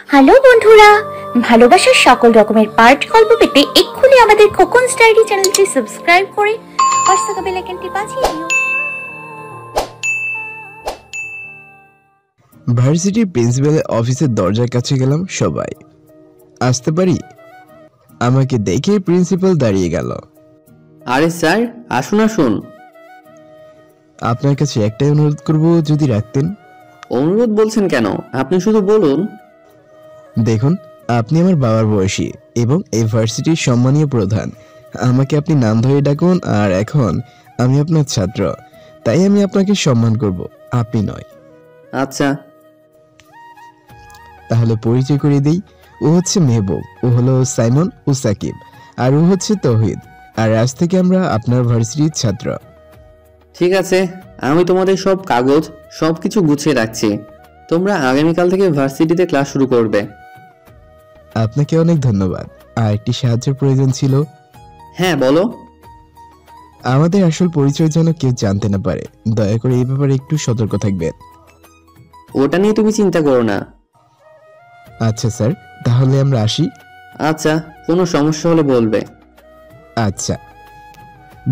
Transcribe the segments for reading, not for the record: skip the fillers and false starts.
Hello বন্ধুরা, ভালোবাসার সকল রকমের পার্ট গল্প পেতে এক্ষুনি আমাদের খোকনস ডায়েরি চ্যানেলটি সাবস্ক্রাইব করে পাশে থাকা বেল আইকনটি বাজিয়ে দিও। ভার্সিটির প্রিন্সিপালের অফিসের দরজার কাছে গেলাম। সবাই আসতে পারি? আমাকে দেখে প্রিন্সিপাল দাঁড়িয়ে গেল। আরে স্যার, আসুন আসুন। আপনার কাছে একটাই অনুরোধ করব, যদি রাখতেন। অনুরোধ বলছেন কেন? আপনি শুধু বলুন। দেখুন, আপনি আমার বাবার বয়সী এবং এই ভার্সিটির সম্মানীয় প্রধান। আমাকে আপনি নাম ধরে ডাকুন। আর এখন আমি আপনার ছাত্র, তাই আমি আপনাকে সম্মান করব, আপনি নয়। আচ্ছা, তাহলে পরিচয় করে দিই। ও হচ্ছে মেহবুব, ও হলো সাইমন ও সাকিব, আর ও হচ্ছে তৌহিদ। আর আজ থেকে আমরা আপনার ভার্সিটির ছাত্র। ঠিক আছে, আমি তোমাদের সব কাগজ সবকিছু গুছিয়ে রাখছি। তোমরা আগামীকাল থেকে ভার্সিটিতে ক্লাস শুরু করবে। আপনাকে অনেক ধন্যবাদ। আর একটি সাহায্যের প্রয়োজন ছিল। হ্যাঁ, বলো। আমাদের আসল পরিচয় যেন কেউ জানতে না পারে, দয়া করে এই ব্যাপারে একটু সতর্ক থাকবেন। ওটা নিয়ে তুমি চিন্তা করো না। আচ্ছা স্যার, তাহলে আমরা আসি। আচ্ছা, কোনো সমস্যা হলে বলবে। আচ্ছা,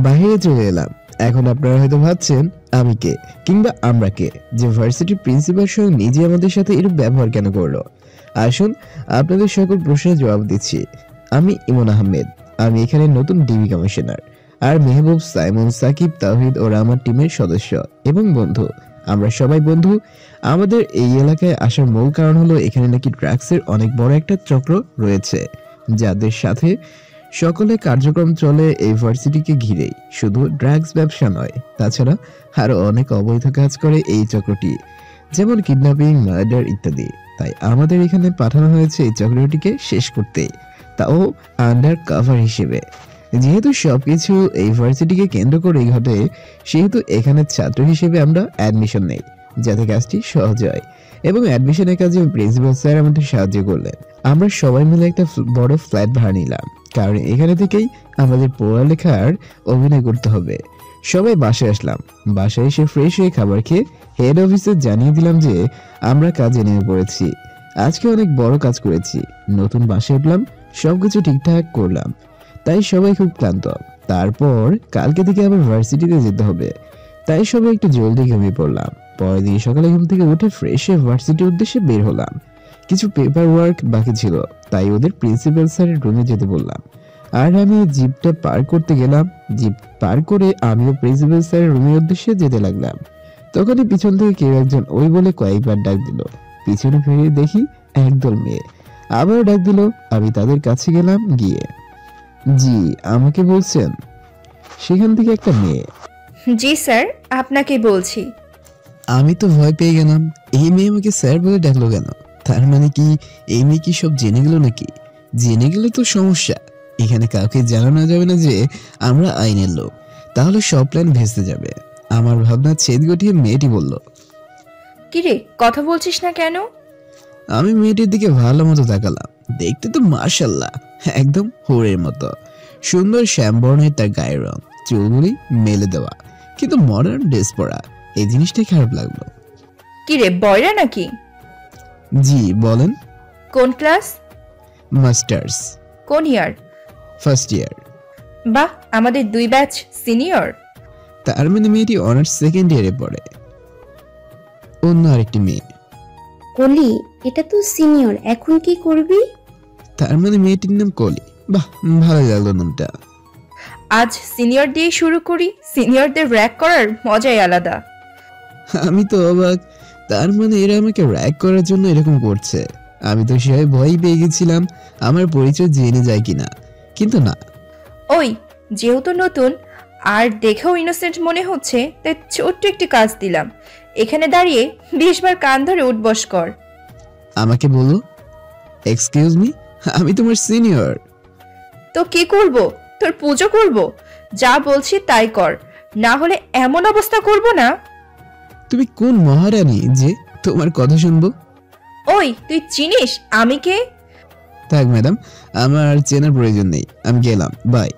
বাইরে চলে এলাম। এখন আপনারা হয়তো ভাবছেন আমি কে কিংবা আমরা কে, যে ভার্সিটির প্রিন্সিপাল সহ নিজে আমাদের সাথে এরূপ ব্যবহার কেন করলো। আসুন, আপনাদের সকল প্রশ্নের জবাব দিচ্ছি। আমি ইমন আহমেদ, আমি এখানে নতুন ডিবি কমিশনার। আর মেহবুব, সাইমন, সাকিব, তাওহিদ ওরা আমার টিমের সদস্য এবং বন্ধু। আমরা সবাই বন্ধু। আমাদের এই এলাকায় আসার মূল কারণ হলো এখানে নাকি ড্রাগসের অনেক বড় একটা চক্র রয়েছে, যাদের সাথে সকলে কার্যক্রম চলে এই ভার্সিটিকে ঘিরেই। শুধু ড্রাগস ব্যবসা নয়, তাছাড়া আরো অনেক অবৈধ কাজ করে এই চক্রটি, যেমন কিডন্যাপিং, মার্ডার ইত্যাদি। তাই আমাদের এখানে পাঠানো হয়েছে এই চক্রটিকে শেষ করতে, তাও আন্ডার কভার হিসেবে। যেহেতু সবকিছু এই ভার্সিটিকে কেন্দ্র করেই ঘটে, সেহেতু এখানে ছাত্র হিসেবে আমরা অ্যাডমিশন নেই, যাতে কাজটি সহজ হয়। এবং অ্যাডমিশনের কাজে প্রিন্সিপাল স্যার আমাদের সাহায্য করলেন। আমরা সবাই মিলে একটা বড় ফ্ল্যাট ভাড়া নিলাম, কারণ এখানে থেকেই আমাদের পড়ালেখার অভিনয় করতে হবে। সবাই বাসায় আসলাম। বাসায় এসে ফ্রেশ হয়ে খাবার খেয়ে হেড অফিসে জানিয়ে দিলাম যে আমরা কাজে নেমে পড়েছি। আজকে অনেক বড় কাজ করেছি। নতুন বাসায় উঠলাম, সবকিছু ঠিকঠাক করলাম, তাই সবাই খুব ক্লান্ত। তারপর কালকে থেকে আবার ভার্সিটিতে যেতে হবে, তাই সবাই একটু জলদি ঘুমিয়ে পড়লাম। পরের দিন সকালে ঘুম থেকে উঠে ফ্রেশ হয়ে ভার্সিটির উদ্দেশ্যে বের হলাম। কিছু পেপার ওয়ার্ক বাকি ছিল, তাই ওদের প্রিন্সিপাল স্যারের রুমে যেতে বললাম। আর আমি জিপটা পার করতে গেলাম। জিপ পার করে আমিও প্রিন্সিপাল স্যারের রুমের উদ্দেশ্যে যেতে লাগলাম। তখনই পিছন থেকে কেউ একজন ওই বলে কয়েকবার ডাক দিল। পিছনে ফিরে দেখি একদল মেয়ে আবারও ডাক দিল। আমি তাদের কাছে গেলাম। গিয়ে, জি আমাকে বলছেন? সেখান থেকে একটা মেয়ে, জি স্যার, আপনাকে বলছি। আমি তো ভয় পেয়ে গেলাম। এই মেয়ে আমাকে স্যার বলে ডাকলো কেন? তার মানে কি এই মেয়ে কি সব জেনে গেল নাকি? জেনে গেলে তো সমস্যা। এখানে কাউকে জানানো যাবে না যে আমরা আইনের লোক, তাহলে সব প্ল্যান ভেস্তে যাবে। আমার ভাবনা ছেদ গঠিয়ে মেয়েটি বলল, কিরে, কথা বলছিস না কেন? আমি মেয়েটির দিকে ভালো মতো তাকালাম। দেখতে তো মাশাআল্লাহ একদম হোরের মতো সুন্দর, শ্যামবর্ণের তার গায়ের রং, চুলগুলি মেলে দেওয়া, কিন্তু মডার্ন ড্রেস পরা। এই জিনিসটাই খারাপ লাগলো। কিরে, বয়রা নাকি? জি বলেন। কোন ক্লাস? মাস্টার্স কোন ইয়ার? First year. বাহ, আমাদের 2 ব্যাচ সিনিয়র। তার মানে মেয়েটি অনার্স সেকেন্ড ইয়ারে পড়ে। অন্য আরেকটি মেয়ে, কলি, এটা তো সিনিয়র, এখন কি করবি? তার মানে মেয়েটির নাম কলি। বাহ, ভালো লাগলো নামটা। আজ সিনিয়র দিয়ে শুরু করি। সিনিয়রদের র‍্যাক করার মজাই আলাদা। আমি তো অবাক। তার মানে এরা আমাকে র‍্যাক করার জন্য এরকম করছে। আমি তো সে ভয় পেয়ে গেছিলাম আমার পরিচয় জেনে যায় কিনা, কিন্তু না। ওই, যেহেতু নতুন আর দেখেও ইনোসেন্ট মনে হচ্ছে, তাই ছোট্ট একটি কাজ দিলাম। এখানে দাঁড়িয়ে 20 বার কান ধরে উঠবস কর। আমাকে বলো, এক্সকিউজ মি, আমি তোমার সিনিয়র। তো কি করব? তোর পুজো করব? যা বলছি তাই কর, না হলে এমন অবস্থা করব না। তুমি কোন মহারানী যে তোমার কথা শুনবো? ওই, তুই চিনিস আমি কে? থাক ম্যাডাম, আমার চেনার প্রয়োজন নেই, আমি গেলাম, বাই।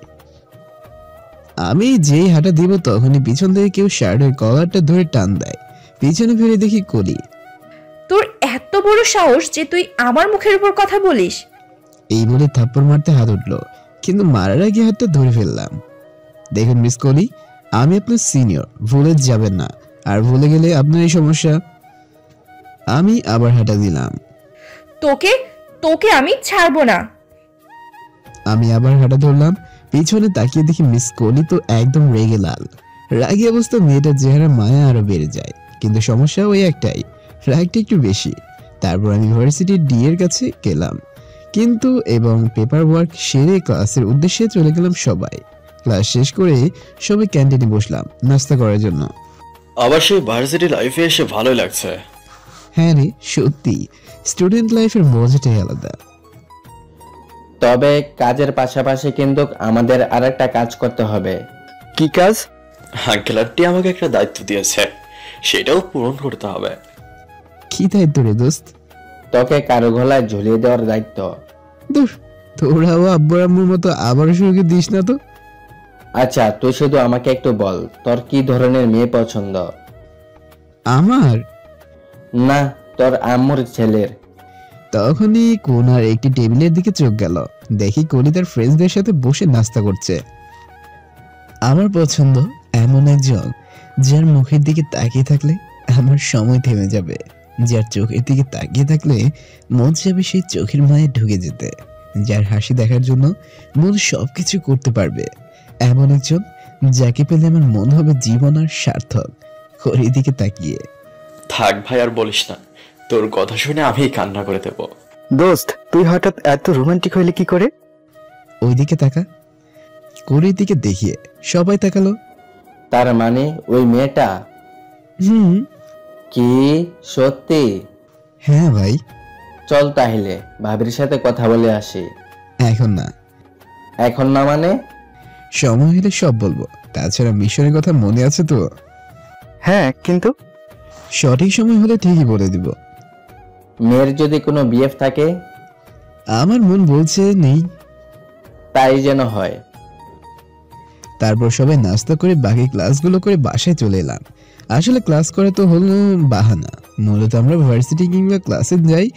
আমি যেই হাঁটা দিব তখনই পিছন থেকে কেউ শার্টের কলারটা ধরে টান দেয়। পিছনে ফিরে দেখি কলি। তোর এত বড় সাহস যে তুই আমার মুখের উপর কথা বলিস? এই বলে থাপ্পড় মারতে হাত উঠলো, কিন্তু মারার আগে হাতটা ধরে ফেললাম। দেখুন মিস কলি, আমি আপনার সিনিয়র, ভুলে যাবেন না, আর ভুলে গেলে আপনারই সমস্যা। আমি আবার হাঁটা দিলাম। তোকে তোকে আমি ছাড়বো না। আমি আবার হাঁটা ধরলাম। পিছনে তাকিয়ে দেখি মিস কলি তো একদম রেগে লাল। রাগী অবস্থা মেয়েটার চেহারা মায়া আরো বেড়ে যায়, কিন্তু সমস্যা ওই একটাই, রাগটা একটু বেশি। তারপর আমি ইউনিভার্সিটি ডি এর কাছে গেলাম কিন্তু এবং পেপার ওয়ার্ক সেরে ক্লাসের উদ্দেশ্যে চলে গেলাম সবাই। ক্লাস শেষ করে সবাই ক্যান্টিনে বসলাম নাস্তা করার জন্য। আবার সেই ভার্সিটি লাইফে এসে ভালোই লাগছে। হ্যাঁ রে, সত্যি স্টুডেন্ট লাইফের মজাটাই আলাদা। তবে কাজের পাশাপাশি কিন্তু আমাদের আরেকটা কাজ করতে হবে। কি কাজ? আঙ্কেল আন্টি আমাকে একটা দায়িত্ব দিয়েছে, সেটাও পূরণ করতে হবে। কি দায়িত্ব রে দোস্ত? তোকে কারো গলায় ঝুলিয়ে দেওয়ার দায়িত্ব। দূর, তোরাও আব্বুর আম্মুর মতো আবার শুরুকে দিস না তো। আচ্ছা, তুই শুধু আমাকে একটু বল, তোর কি ধরনের মেয়ে পছন্দ? আমার? না, তোর আম্মুর ছেলের। তখনই কোনার একটি টেবিলের দিকে চোখ গেল, দেখি কলি তার ফ্রেন্ডসদের সাথে বসে নাস্তা করছে। আমার পছন্দ এমন একজন যার মুখের দিকে তাকিয়ে থাকলে আমার সময় থেমে যাবে, যার চোখের দিকে তাকিয়ে থাকলে মন যাবে সেই চোখের মায়ে ঢুকে যেতে, যার হাসি দেখার জন্য মন সবকিছু করতে পারবে, এমন একজন যাকে পেলে আমার মন হবে জীবন আর সার্থক। কলির দিকে তাকিয়ে থাক ভাই, আর বলিস না, তোর কথা শুনে আমি কান্না করে দেব। দোস্ত, তুই হঠাৎ এত রোমান্টিক হইলে কি করে? ওইদিকে তাকা। কলির দিকে দেখিয়ে সবাই তাকালো। তার মানে ওই মেয়েটা? হুম। কি সত্যি? হ্যাঁ ভাই। চল তাহলে ভাবির সাথে কথা বলে আসি। এখন না। এখন না মানে? সময় হলে সব বলবো, তাছাড়া মিশনের কথা মনে আছে তো? হ্যাঁ, কিন্তু সঠিক সময় হলে ঠিকই বলে দিব। মেয়ের যদি কোনো বিএফ থাকে? আমার মন বলছে নেই। তাই যেন হয়। তারপর সবাই নাস্তা করে বাকি ক্লাসগুলো করে বাসায় চলে এলাম। আসলে ক্লাস করা তো হলো বাহানা, মূলত আমরা ভার্সিটি কিংবা ক্লাসে যাই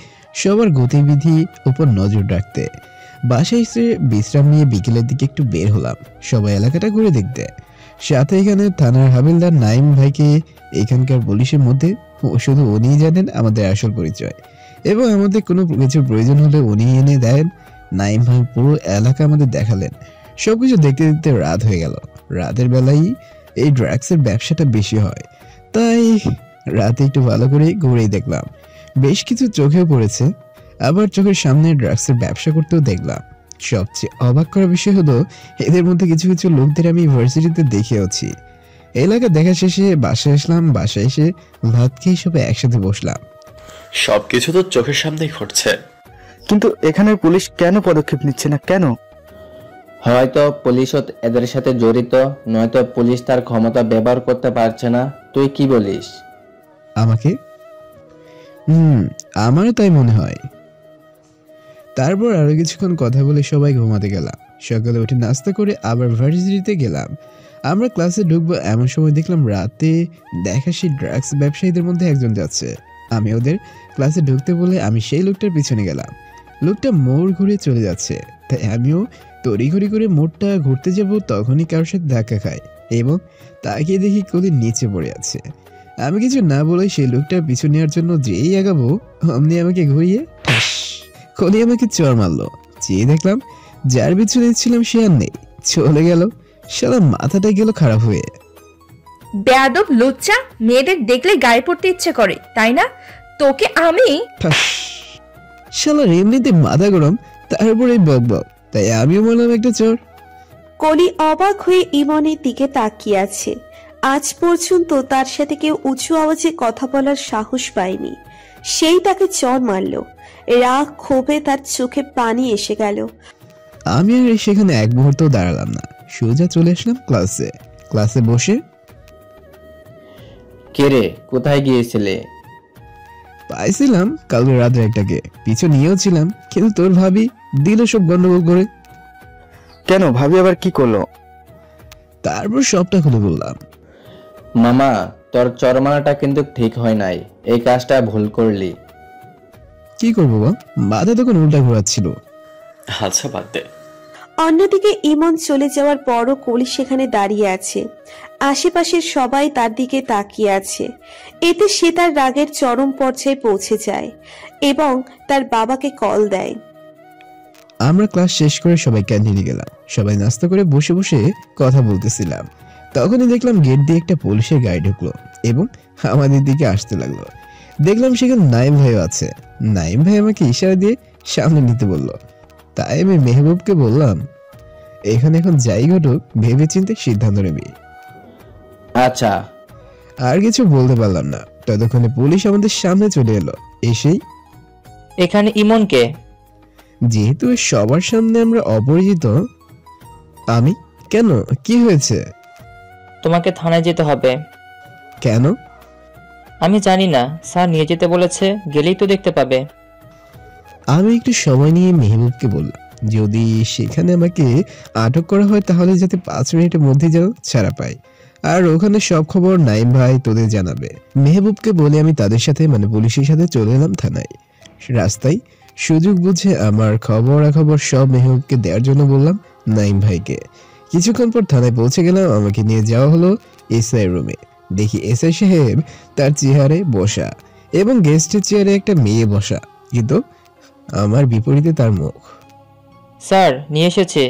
সবার গতিবিধি উপর নজর রাখতে। বাসায় এসে বিশ্রাম নিয়ে বিকেলের দিকে একটু বের হলাম সবাই এলাকাটা ঘুরে দেখতে। সাথে এখানে থানার হাবিলদার নাইম ভাইকে, এখানকার পুলিশের মধ্যে শুধু উনিই জানেন আমাদের আসল পরিচয়, এবং আমাদের কোনো কিছুর প্রয়োজন হলে উনি এনে দেন। নাইম ভাই পুরো এলাকা আমাদের দেখালেন। সবকিছু দেখতে দেখতে রাত হয়ে গেল। রাতের বেলায় এই ড্রাগসের ব্যবসাটা বেশি হয়, তাই রাতে একটু ভালো করে ঘুরেই দেখলাম। বেশ কিছু চোখেও পড়েছে, আবার চোখের সামনে ড্রাগসের ব্যবসা করতেও দেখলাম। সবচেয়ে অবাক করার বিষয় হলো এদের মধ্যে কিছু কিছু লোকদের আমি ইউনিভার্সিটিতে দেখেওছি। এলাকা দেখা শেষে বাসায় আসলাম। বাসায় এসে ভাত খেয়ে সবাই একসাথে বসলাম। সবকিছু তো চোখের সামনেই ঘটছে, কিন্তু এখানের পুলিশ কেন পদক্ষেপ নিচ্ছে না কেন? হয়তো পুলিশও এদের সাথে জড়িত, নয়তো পুলিশ তার ক্ষমতা ব্যবহার করতে পারছে না। তুই কি বলিস? আমাকে? আমারও তাই মনে হয়। তারপর আরো কিছুক্ষণ কথা বলে সবাই ঘুমাতে গেলাম। সকালে উঠে নাস্তা করে আবার ভার্সিটিতে গেলাম। আমরা ক্লাসে ঢুকবো এমন সময় দেখলাম রাতে দেখা সেই ড্রাগস ব্যবসায়ীদের মধ্যে একজন যাচ্ছে। আমি ওদের ক্লাসে ঢুকতে বলে আমি সেই লোকটার পিছনে গেলাম। লোকটা মোড় ঘুরে চলে যাচ্ছে, তাই আমিও তড়িঘড়ি করে মোড়টা ঘুরতে যাব। তখনই কারোর সাথে ধাক্কা খায় এবং তাকিয়ে দেখি কলি নিচে পড়ে আছে। আমি কিছু না বলে সেই লোকটার পিছু নেওয়ার জন্য যেই আগাবো অমনি আমাকে ঘুরিয়ে ঠাস কলি আমাকে চর মারলো। চেয়ে দেখলাম যার পিছনে ছিলাম সে আর নেই, চলে গেল। শালা মাথাটা গেল খারাপ হয়ে। বেয়াদব লুচ্চা, মেয়েদের দেখলে গায়ে পড়তে ইচ্ছে করে তাই না? তোকে আমি ঠাস। শালার এমনিতে মাথা গরম, তারপরে বক বক, তাই আমিও বললাম একটা চর। কলি অবাক হয়ে ইমনের দিকে তাকিয়ে আছে। আজ পর্যন্ত তার সাথে কেউ উঁচু আওয়াজে কথা বলার সাহস পায়নি, সেই তাকে চর মারল। রাগ ক্ষোভে তার চোখে পানি এসে গেল। আমি আর সেখানে এক মুহূর্ত দাঁড়ালাম না, সোজা চলে আসলাম ক্লাসে। ক্লাসে বসে কে রে, কোথায় গিয়েছিলে? পাইছিলাম কালকে রাত্রে একটাকে, পিছু নিয়েও ছিলাম, কিন্তু তোর ভাবি দিল সব গন্ডগোল করে। কেন, ভাবি আবার কি করলো? তারপর সবটা খুলে বললাম। মামা, তোর চরমানাটা কিন্তু ঠিক হয় নাই, এই কাজটা ভুল করলি। কি করবো বল, মাথা তখন উল্টা ঘোরাচ্ছিল। আচ্ছা বাদ দে। অন্যদিকে ইমন চলে যাওয়ার পরও কলি সেখানে দাঁড়িয়ে আছে। আশেপাশের সবাই তার দিকে তাকিয়ে আছে। এতে সে তার রাগের চরম পর্যায়ে পৌঁছে যায় এবং তার বাবাকে কল দেয়। আমরা ক্লাস শেষ করে সবাই ক্যান্টিনে গেলাম। সবাই নাস্তা করে বসে বসে কথা বলতেছিলাম। তখনই দেখলাম গেট দিয়ে একটা পুলিশের গাড়ি ঢুকলো এবং আমাদের দিকে আসতে লাগলো। দেখলাম সেখানে নাইম ভাইও আছে। নাইম ভাই আমাকে ইশারা দিয়ে সামনে নিতে বলল। তাই আমি মেহবুবকে বললাম, এখানে এখন যাই ঘটুক ভেবে চিন্তে সিদ্ধান্ত নেবি। আচ্ছা। আর কিছু বলতে পারলাম না। ততক্ষণে পুলিশ আমাদের সামনে চলে এলো। এসেই, এখানে ইমনকে? যেহেতু সবার সামনে আমরা অপরিচিত। আমি? কেন, কি হয়েছে? তোমাকে থানায় যেতে হবে। কেন? আমি জানি না, স্যার নিয়ে যেতে বলেছে, গেলেই তো দেখতে পাবে। আমি একটু সময় নিয়ে মেহবুবকে বললাম, যদি সেখানে আমাকে আটক করা হয় তাহলে যাতে 5 মিনিটের মধ্যে যেন ছাড়া পাই। আর ওখানে সব খবর নাইম ভাই তোদের জানাবে। মেহবুবকে বলে আমি তাদের সাথে মানে পুলিশের সাথে চলে এলাম থানায়। রাস্তায় সুযোগ বুঝে আমার খবরাখবর সব মেহবুবকে দেওয়ার জন্য বললাম নাইম ভাইকে। কিছুক্ষণ পর থানায় পৌঁছে গেলাম। আমাকে নিয়ে যাওয়া হলো এসআই রুমে। দেখি এসআই সাহেব তার চেয়ারে বসা এবং গেস্টের চেয়ারে একটা মেয়ে বসা, কিন্তু আমার বিপরীতে তার মুখ। স্যার নিয়ে এসেছে।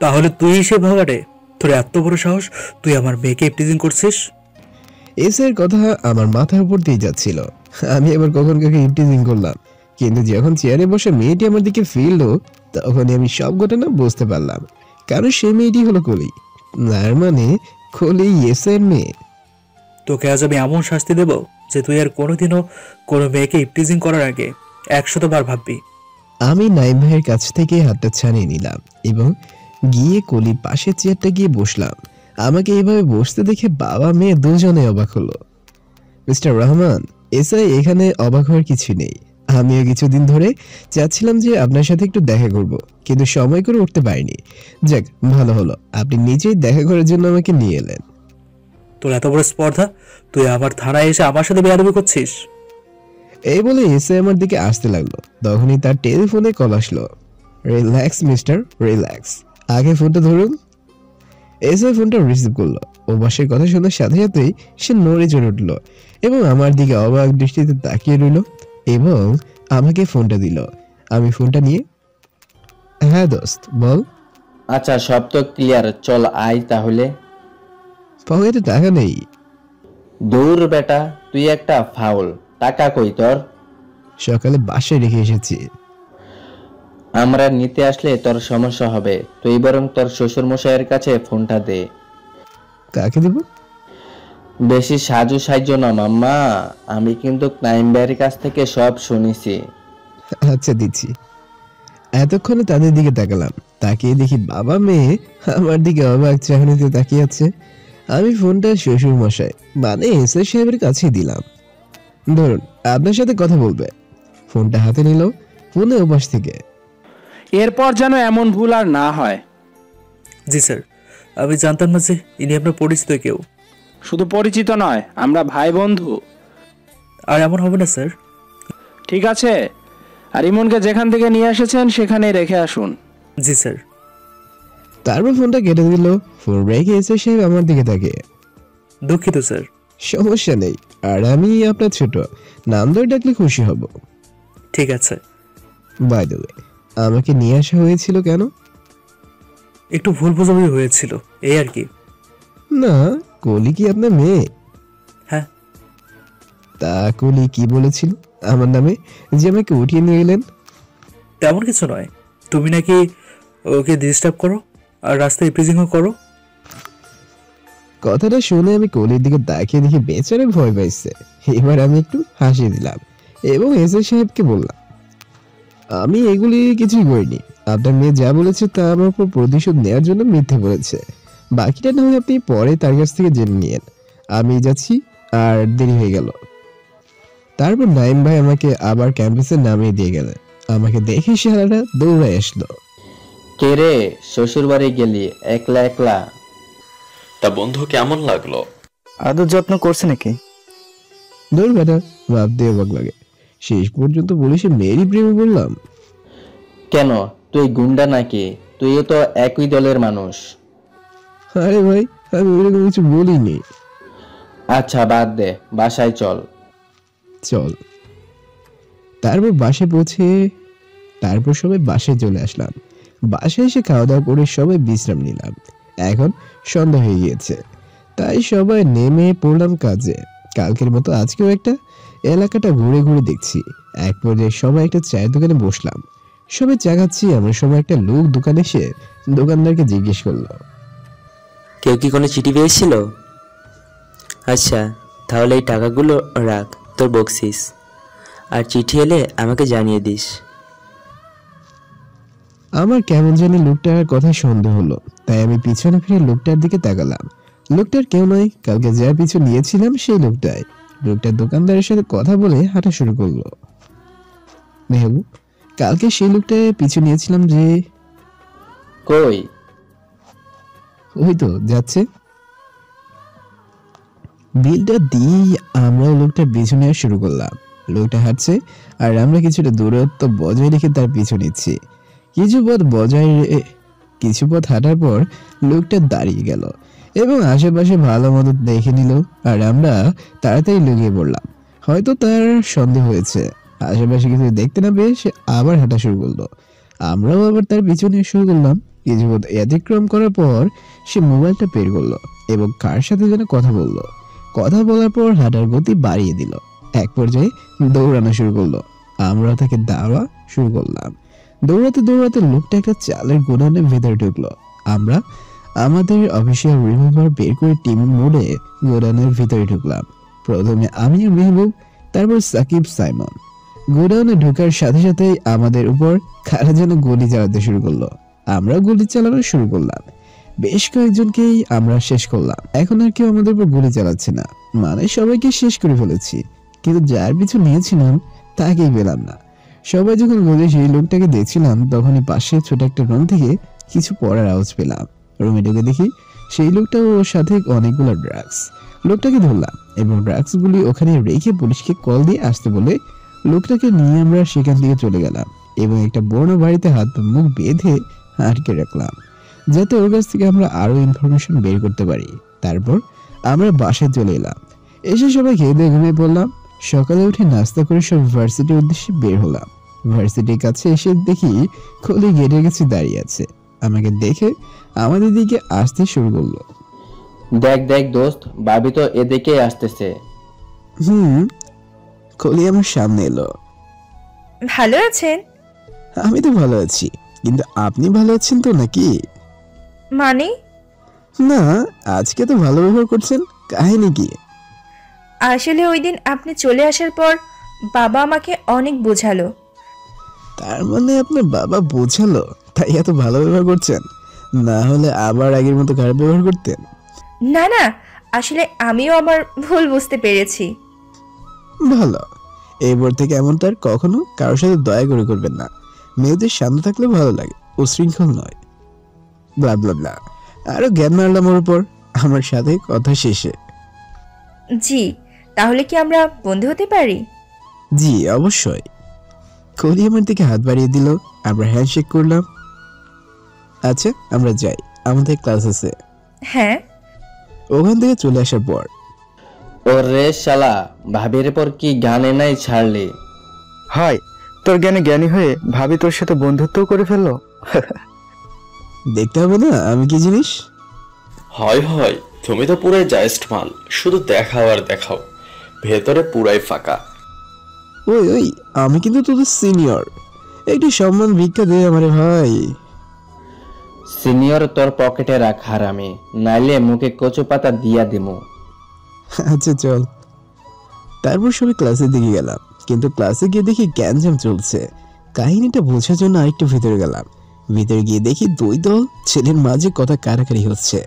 তাহলে তুই সে ভাগাড়ে, তোর এত বড় সাহস, তুই আমার মেয়েকে ইপটিজিং করছিস? এসআইয়ের কথা আমার মাথার উপর দিয়ে যাচ্ছিল। আমি এবার কখন কাকে ইপটিজিং করলাম, কিন্তু যখন চেয়ারে বসে মেয়েটি আমার দিকে ফিরলো তখনই আমি সব ঘটনা বুঝতে পারলাম। কারণ সেই মেয়েটি হলো কলি। তার মানে কলি এসআইয়ের মেয়ে। তোকে আজ আমি এমন শাস্তি দেব যে তুই আর কোনোদিনও কোনো মেয়েকে ইপটিজিং করার আগে 100 বার ভাববি। আমি নাইম ভাইয়ের কাছ থেকে হাতটা ছাড়িয়ে নিলাম এবং গিয়ে কলির পাশের চেয়ারটা গিয়ে বসলাম। আমাকে এইভাবে বসতে দেখে বাবা মেয়ে দুজনে অবাক হলো। মিস্টার রহমান, এসআই, এখানে অবাক হওয়ার কিছু নেই। আমিও কিছুদিন ধরে চাচ্ছিলাম যে আপনার সাথে একটু দেখা করব, কিন্তু সময় করে উঠতে পারিনি। যাক, ভালো হলো আপনি নিজেই দেখা করার জন্য আমাকে নিয়ে এলেন। তোর এত বড় স্পর্ধা, তুই আমার থানায় এসে আমার সাথে বেয়াদবি করছিস? এই বলে এসআই আমার দিকে আসতে লাগলো। তখনই তার টেলিফোনে কল আসলো। রিল্যাক্স মিস্টার, রিল্যাক্স, আগে ফোনটা ধরুন। এসআই ফোনটা রিসিভ করলো। ও বাসের কথা শোনার সাথে সাথেই সে নড়ে চড়ে উঠলো এবং আমার দিকে অবাক দৃষ্টিতে তাকিয়ে রইল এবং আমাকে ফোনটা দিল। আমি ফোনটা নিয়ে, হ্যাঁ দোস্ত বল। আচ্ছা, সব তো ক্লিয়ার, চল আয় তাহলে। পকেটে টাকা নেই। দূর বেটা, তুই একটা ফাউল। টাকা কই তোর? সকালে বাসায় রেখে এসেছি। আমরা নিতে আসলে তোর সমস্যা হবে। তুই বরং তোর শ্বশুর মশাইয়ের কাছে ফোনটা দে। কাকে দেব? বেশি সাজু সাহায্য না মাম্মা, আমি কিন্তু নাইম ভাইয়ের কাছ থেকে সব শুনেছি। আচ্ছা দিচ্ছি। এতক্ষণে তাদের দিকে তাকালাম। তাকিয়ে দেখি বাবা মেয়ে আমার দিকে অবাক চাহনিতে তাকিয়ে আছে। আমি ফোনটা শ্বশুর মশাই মানে এসআই সাহেবের কাছেই দিলাম। ধরুন, আপনার সাথে কথা বলবে। ফোনটা হাতে নিল। ফোনে ওপাশ থেকে, এরপর যেন এমন ভুল আর না হয়। জি স্যার, আমি জানতাম না যে ইনি আপনার পরিচিত কেউ। শুধু পরিচিত নয়, আমরা ভাই বন্ধু। আর এমন হবে না স্যার। ঠিক আছে, আর ইমনকে যেখান থেকে নিয়ে এসেছেন সেখানেই রেখে আসুন। জি স্যার। তারপর ফোনটা কেটে দিল। ফোন রেখে এসআই সাহেব আমার দিকে তাকিয়ে, দুঃখিত স্যার। সমস্যা নেই, আর আমি আপনার ছোট, নাম ধরে ডাকলে খুশি হব। ঠিক আছে। বাই দ্য ওয়ে, আমাকে নিয়ে আসা হয়েছিল কেন? একটু ভুল বোঝাবুঝি হয়েছিল, এই আর কি। না, কলি কি আপনার মেয়ে? হ্যাঁ। তা কলি কি বলেছিল আমার নামে যে আমাকে উঠিয়ে নিয়ে এলেন? তেমন কিছু নয়, তুমি নাকি ওকে ডিস্টার্ব করো আর রাস্তায় ইপটিজিংও করো। কথাটা শুনে আমি কলির দিকে তাকিয়ে দেখি বেচারে ভয় পাইছে। এবার আমি একটু হাসি দিলাম এবং এসআই সাহেবকে বললাম, আমি এগুলি কিছুই করিনি। আপনার মেয়ে যা বলেছে তা আমার উপর প্রতিশোধ নেওয়ার জন্য মিথ্যে বলেছে। বাকিটা না হয় আপনি পরে তার কাছ থেকে জেনে নিয়েন। আমি যাচ্ছি, আর দেরি হয়ে গেল। তারপর নাইম ভাই আমাকে আবার ক্যাম্পাসে নামিয়ে দিয়ে গেলেন। আমাকে দেখে সারাটা দৌড়ায় আসলো। কে রে, শ্বশুর বাড়ি গেলি একলা একলা? তা বন্ধু কেমন লাগলো? আদর যত্ন করছে নাকি? দৌড় বেটা, ভাবতে অবাক লাগে। শেষ পর্যন্ত পুলিশে মেয়েরই প্রেমে বললাম। কেন, তুই গুন্ডা নাকি? তুইও তো একই দলের মানুষ। আরে ভাই, আমি ওইরকম কিছু বলিনি। আচ্ছা বাদ দে, বাসায় চল। চল। তারপর সবাই বাসায় চলে আসলাম। বাসায় এসে খাওয়া দাওয়া করে সবাই বিশ্রাম নিলাম। এখন সন্ধ্যা হয়ে গিয়েছে, তাই সবাই নেমে পড়লাম কাজে। কালকের মতো আজকেও একটা এলাকাটা ঘুরে ঘুরে দেখছি। এক পর্যায়ে সবাই একটা চায়ের দোকানে বসলাম। সবাই চা খাচ্ছি, এমন সময় একটা লোক দোকানে এসে দোকানদারকে জিজ্ঞেস করলো, কেউ কি কোনো চিঠি পেয়েছিল? আচ্ছা, তাহলে এই টাকাগুলো রাখ, তোর বকশিস। আর চিঠি এলে আমাকে জানিয়ে দিস। আমার কেমন জানি লোকটার কথা সন্দেহ হলো, তাই আমি পিছনে ফিরে লোকটার দিকে তাকালাম। লোকটার কেউ নয়, কালকে যার পিছু নিয়েছিলাম সেই লোকটাই। লোকটার দোকানদারের সাথে কথা বলে হাঁটা শুরু করলো। মেহবুব, কালকে সেই লোকটা পিছু নিয়েছিলাম যে। কই? ওই তো যাচ্ছে। বিলটা দিয়ে আমরা লোকটার পিছু নেওয়া শুরু করলাম। লোকটা হাঁটছে আর আমরা কিছুটা দূরত্ব বজায় রেখে তার পিছু নিচ্ছি। কিছু পথ হাঁটার পর লোকটা দাঁড়িয়ে গেল এবং আশেপাশে ভালো মতো দেখে নিল, আর আমরা তাড়াতাড়ি লুকিয়ে পড়লাম। হয়তো তার সন্দেহ হয়েছে, আশেপাশে কিছু দেখতে না পেয়ে সে আবার হাঁটা শুরু করলো। আমরাও আবার তার পিছু নিয়ে শুরু করলাম। কিছু পথ অতিক্রম করার পর সে মোবাইলটা বের করলো এবং কার সাথে যেন কথা বললো। কথা বলার পর হাঁটার গতি বাড়িয়ে দিল। এক পর্যায়ে দৌড়ানো শুরু করলো। আমরা তাকে দাঁড়া শুরু করলাম। দৌড়াতে দৌড়াতে লোকটা একটা চালের গোডাউনের ভেতরে ঢুকলো। আমরা আমাদের অফিসিয়াল রিভলভার বের করে টিম মোডে গোডাউনের ভিতরে ঢুকলাম। প্রথমে আমি আর মেহবুব, তারপর সাকিব, সাইমন। গোডাউনে ঢোকার সাথে সাথেই আমাদের উপর কারা যেন গুলি চালাতে শুরু করলো। আমরা গুলি চালানো শুরু করলাম। বেশ কয়েকজনকেই আমরা শেষ করলাম। এখন আর কেউ আমাদের উপর গুলি চালাচ্ছে না, মানে সবাইকে শেষ করে ফেলেছি। কিন্তু যার পিছু নিয়েছিলাম তাকেই পেলাম না। সবাই যখন বলে সেই লোকটাকে দেখছিলাম, তখনই পাশে ছোট একটা রুম থেকে কিছু পড়ার আওয়াজ পেলাম। রুমে ঢুকে দেখি সেই লোকটা ওর সাথে অনেকগুলো ড্রাগস। লোকটাকে ধরলাম এবং ড্রাগস গুলি ওখানে রেখে পুলিশকে কল দিয়ে আসতে বলে লোকটাকে নিয়ে আমরা সেখান থেকে চলে গেলাম এবং একটা বড় বাড়িতে হাত মুখ বেঁধে আটকে রাখলাম, যাতে ওর কাছ থেকে আমরা আরো ইনফরমেশন বের করতে পারি। তারপর আমরা বাসায় চলে এলাম। এসে সবাই খেয়ে দিয়ে ঘুমিয়ে পড়লাম। সকালে উঠে নাস্তা করে সব ভার্সিটির উদ্দেশ্যে বের হলাম। ভার্সিটির কাছে এসে দেখি খলি গেটের কাছে দাঁড়িয়ে আছে। আমাকে দেখে আমাদের দিকে আসতে শুরু করলো। দেখ দেখ দোস্ত, ভাবি তো এদিকে আসতেছে। খলি আমার সামনে এলো। ভালো আছেন? আমি তো ভালো আছি, কিন্তু আপনি ভালো আছেন তো নাকি? মানে? না, আজকে তো ভালো ব্যবহার করছেন, কাহিনী কি? আসলে ওই দিন আপনি চলে আসার পর বাবা আমাকে অনেক বোঝালো। তার মানে আপনার বাবা বোঝালো তাই এত ভালো ব্যবহার করছেন? না হলে আবার আগের মতো খারাপ ব্যবহার করতেন? না না, আসলে আমিও আমার ভুল বুঝতে পেরেছি। ভালো, এরপর থেকে এমন তার কখনো কারোর সাথে দয়া করে করবেন না। মেয়েদের শান্ত থাকলে ভালো লাগে, উশৃঙ্খল নয়। ব্লা ব্লা ব্লা। আরো জ্ঞান মারলাম ওর উপর। আমার সাথে কথা শেষে। জি, তাহলে কি আমরা বন্ধু হতে পারি? জি অবশ্যই। খলি আমার দিকে হাত বাড়িয়ে দিল, আমরা হ্যান্ডশেক করলাম। আচ্ছা আমরা যাই, আমাদের ক্লাস আছে। হ্যাঁ। ওখান থেকে চলে আসার পর, ওরে শালা, ভাবির পর কি গানে নাই ছাড়লি? হয়, তোর জ্ঞানে জ্ঞানী হয়ে ভাবি তোর সাথে বন্ধুত্ব করে ফেললো। দেখতে হবে না আমি কি জিনিস? হয় হয়, তুমি তো পুরাই জায়েস্ট মাল, শুধু দেখাও আর দেখাও, ভেতরে পুরাই ফাঁকা। ওই ওই, আমি কিন্তু তোদের সিনিয়র, একটু সম্মান ভিক্ষা দে আমারে ভাই। সিনিয়র তোর পকেটে রাখ হারামি, নাইলে মুখে কচু পাতা দিয়া দিমু। আচ্ছা চল। তারপর সবাই ক্লাসের দিকে গেলাম, কিন্তু ক্লাসে গিয়ে দেখি গ্যাঞ্জাম চলছে। কাহিনীটা বোঝার জন্য আরেকটু ভিতরে গেলাম। ভিতরে গিয়ে দেখি দুই দল ছেলের মাঝে কথা কারাকারি হচ্ছে।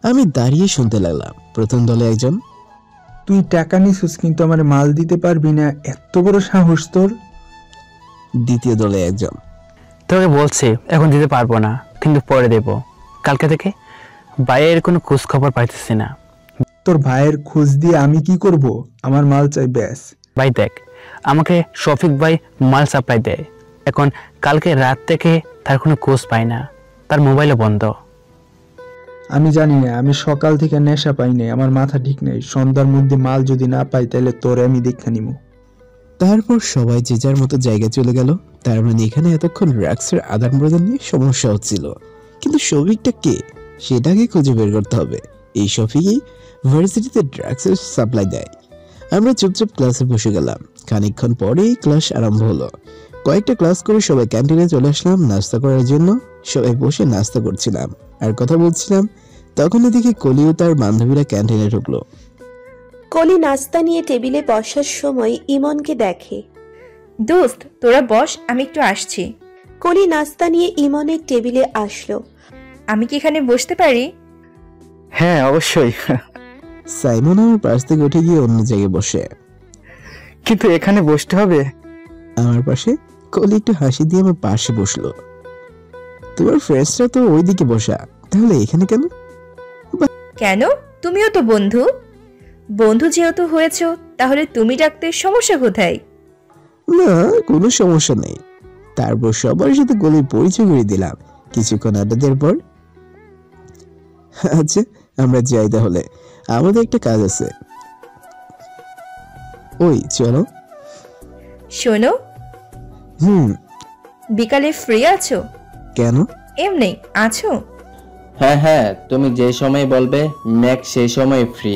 আমি দাঁড়িয়ে শুনতে লাগলাম। প্রথম দলে একজন, তুই টাকা নিছিস কিন্তু আমার মাল দিতে পারবি না, এত বড় সাহস তোর? দ্বিতীয় দলে একজন, তোকে বলছি এখন দিতে পারবো না, কিন্তু পরে দেব। কালকে থেকে ভাইয়ের কোনো খোঁজ খবর পাইতেছি না। তোর ভাইয়ের খোঁজ দিয়ে আমি কি করব? আমার মাল চাই ব্যাস। ভাই দেখ, আমাকে শফিক ভাই মাল সাপ্লাই দেয়। এখন কালকে রাত থেকে তার কোনো খোঁজ পাই না, তার মোবাইলও বন্ধ। আমি জানি না, আমি সকাল থেকে নেশা পাই নাই, আমার মাথা ঠিক নেই। সন্ধ্যার মধ্যে মাল যদি না পাই তাহলে তোরে আমি দেখে নিব। তারপর সবাই যে যার মতো জায়গায় চলে গেল। তার মানে এখানে এতক্ষণ ড্রাগসের আদান প্রদান নিয়ে সমস্যা হচ্ছিল, কিন্তু শফিকটা কে সেটাকে খুঁজে বের করতে হবে। এই শফিকই ভার্সিটিতে ড্রাগসের সাপ্লাই দেয়। আমরা চুপচাপ ক্লাসে বসে গেলাম। খানিকক্ষণ পরেই ক্লাস আরম্ভ হলো। কয়েকটা ক্লাস করে সবাই ক্যান্টিনে চলে আসলাম নাস্তা করার জন্য। সবাই বসে নাস্তা করছিলাম আর কথা বলছিলাম। তখন এদিকে কলিও তার বান্ধবীরা ক্যান্টিনে ঢুকলো। কলি নাস্তা নিয়ে টেবিলে বসার সময় ইমনকে দেখে। দোস্ত তোরা বস, আমি একটু আসছি। কলি নাস্তা নিয়ে ইমনের টেবিলে আসলো। আমি কি এখানে বসতে পারি? হ্যাঁ অবশ্যই। সাইমন আমার পাশ থেকে উঠে গিয়ে অন্য জায়গায় বসে। কিন্তু এখানে বসতে হবে? আমার পাশে কলি একটু হাসি দিয়ে আমার পাশে বসলো। তোমার ফ্রেন্ডসরা তো ওইদিকে বসা, তাহলে এখানে কেন? কেন? তুমিও তো বন্ধু। বন্ধু যেহেতু হয়েছ, তাহলে তুমি ডাকতে সমস্যা কোথায়? না, কোনো সমস্যা নেই। তারপর সবার সাথে কলির পরিচয় করে দিলাম। কিছুক্ষণ আড্ডা দেওয়ার পর, আচ্ছা আমরা যাই তাহলে, আমাদের একটা কাজ আছে। ওই চলো। শোনো, বিকালে ফ্রি আছো? কেন? এমনি আছো? হ্যাঁ হ্যাঁ, তুমি যে সময় বলবে ম্যাক সেই সময় ফ্রি।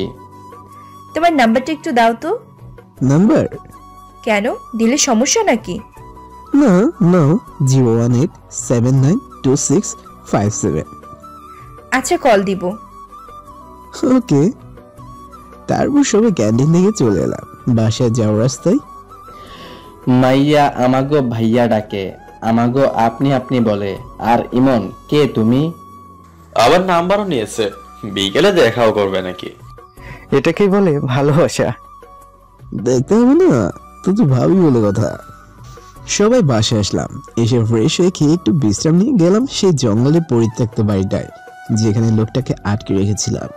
তোমার নাম্বারটা একটু দাও তো। নাম্বার? কেন, দিলে সমস্যা নাকি? না, নাও। 018792657। আচ্ছা কল দিব। ওকে। তারপর সবাই ক্যান্টিন থেকে চলে এলাম। বাসায় যাওয়ার রাস্তায় মাইয়া আমাগো ভাইয়া ডাকে, আমাগো আপনি আপনি বলে। আর ইমন, কে তুমি? আবার নাম্বারও নিয়েছে, বিকেলে দেখাও করবে নাকি? এটাকেই বলে ভালোবাসা? দেখতে হবে না, তুই তো ভাবি বলে কথা। সবাই বাসায় আসলাম। এসে ফ্রেশ হয়ে খেয়ে একটু বিশ্রাম নিয়ে গেলাম সেই জঙ্গলে পরিত্যক্ত বাড়িটায় যেখানে লোকটাকে আটকে রেখেছিলাম।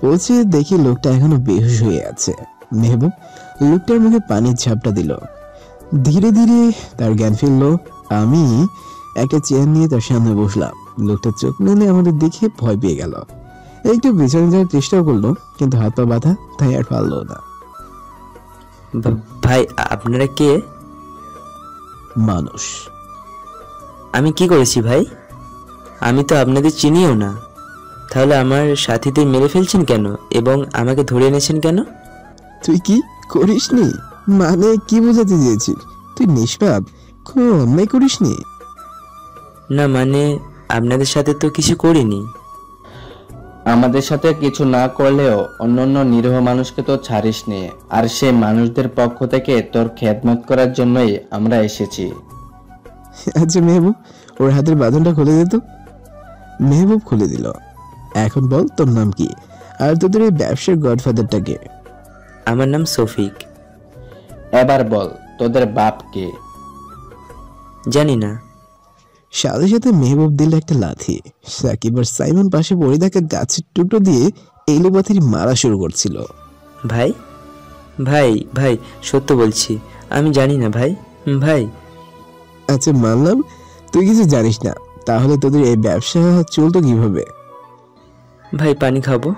পৌঁছে দেখি লোকটা এখনো বেহুশ হয়ে আছে। মেহবুব লোকটার মুখে পানির ঝাপটা দিল। ধীরে ধীরে তার জ্ঞান ফিরলো। আমি একটা চেয়ার নিয়ে তার সামনে বসলাম। লোকটা চোখ মেলে আমাদের দেখে ভয় পেয়ে গেল। একটু পিছনে যাওয়ার চেষ্টাও করলো, কিন্তু হাত পা বাঁধা, তাই আর পারলো না। ভাই আপনারা কে? মানুষ। আমি কি করেছি ভাই? আমি তো আপনাদের চিনিও না, তাহলে আমার সাথীদের মেরে ফেলছেন কেন এবং আমাকে ধরে এনেছেন কেন? তুই কি করিসনি? মানে কি বোঝাতে চেয়েছিস? তুই নিষ্পাপ, কোনো অন্যায় করিসনি? না মানে আপনাদের সাথে তো কিছু করিনি। আমাদের সাথে কিছু না করলেও অন্যান্য নিরীহ মানুষকে তো ছাড়িস নি, আর সেই মানুষদের পক্ষ থেকে তোর খেদমত করার জন্যই আমরা এসেছি। আচ্ছা মেহবুব, ওর হাতের বাঁধনটা খুলে দে তো। মেহবুব খুলে দিল। এখন বল তোর নাম কি, আর তোদের এই ব্যবসার গডফাদারটা কে? আমার নাম শফিক। এবার বল তোদের বাপ কে? জানি না। সাথে সাথে মেহবুব দিল একটা লাথি। সাকিব আর সাইমন পাশে পড়ে থাকা গাছের টুকরো দিয়ে এলো পাথির মারা শুরু করছিল। ভাই ভাই ভাই সত্য বলছি, আমি জানি না ভাই। ভাই আচ্ছা মানলাম তুই কিছু জানিস না, তাহলে তোদের এই ব্যবসা চলতো কিভাবে? ভাই পানি খাবো।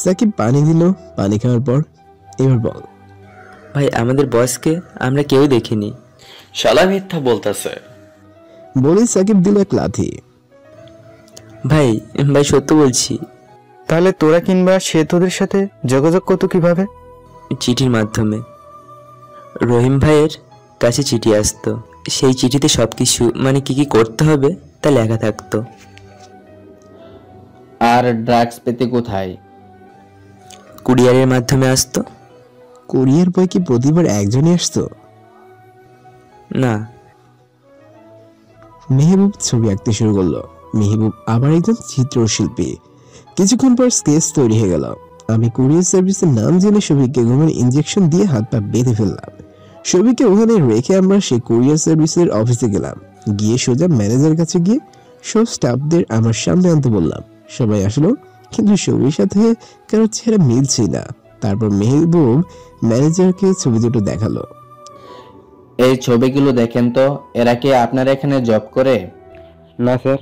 সাকিব পানি দিল। পানি খাওয়ার পর এবার বল। ভাই আমাদের বসকে আমরা কেউ দেখিনি। শালা মিথ্যা বলতেছে বলে সাকিব দিল এক লাথি। ভাই ভাই সত্য বলছি। তাহলে তোরা কিংবা সে তোদের সাথে যোগাযোগ করতো কিভাবে? চিঠির মাধ্যমে। রহিম ভাইয়ের কাছে চিঠি আসতো, সেই চিঠিতে সবকিছু মানে কি কি করতে হবে তা লেখা থাকতো। আর ড্রাগস পেতে কোথায়? কুরিয়ারের মাধ্যমে আসতো। কুরিয়ার বয় কি প্রতিবার একজনই আসতো? না। মেহবুব ছবি আঁকতে শুরু করলো। মেহবুব আবার একজন চিত্রশিল্পী। কিছুক্ষণ পর স্কেচ তৈরি হয়ে গেল। আমি কুরিয়ার সার্ভিসের নাম জেনে শফিককে ঘুমের ইনজেকশন দিয়ে হাত পা বেঁধে ফেললাম। শফিককে ওখানে রেখে আমরা সেই কুরিয়ার সার্ভিসের অফিসে গেলাম। গিয়ে সোজা ম্যানেজার কাছে গিয়ে সব স্টাফদের আমার সামনে আনতে বললাম। সবাই আসলো, কিন্তু শফিকের সাথে কারো চেহারা মিলছে না। তারপর মেহবুব ম্যানেজারকে ছবি দুটো দেখালো। এই ছবিগুলো দেখেন তো, এরা কি আপনার এখানে জব করে? না স্যার।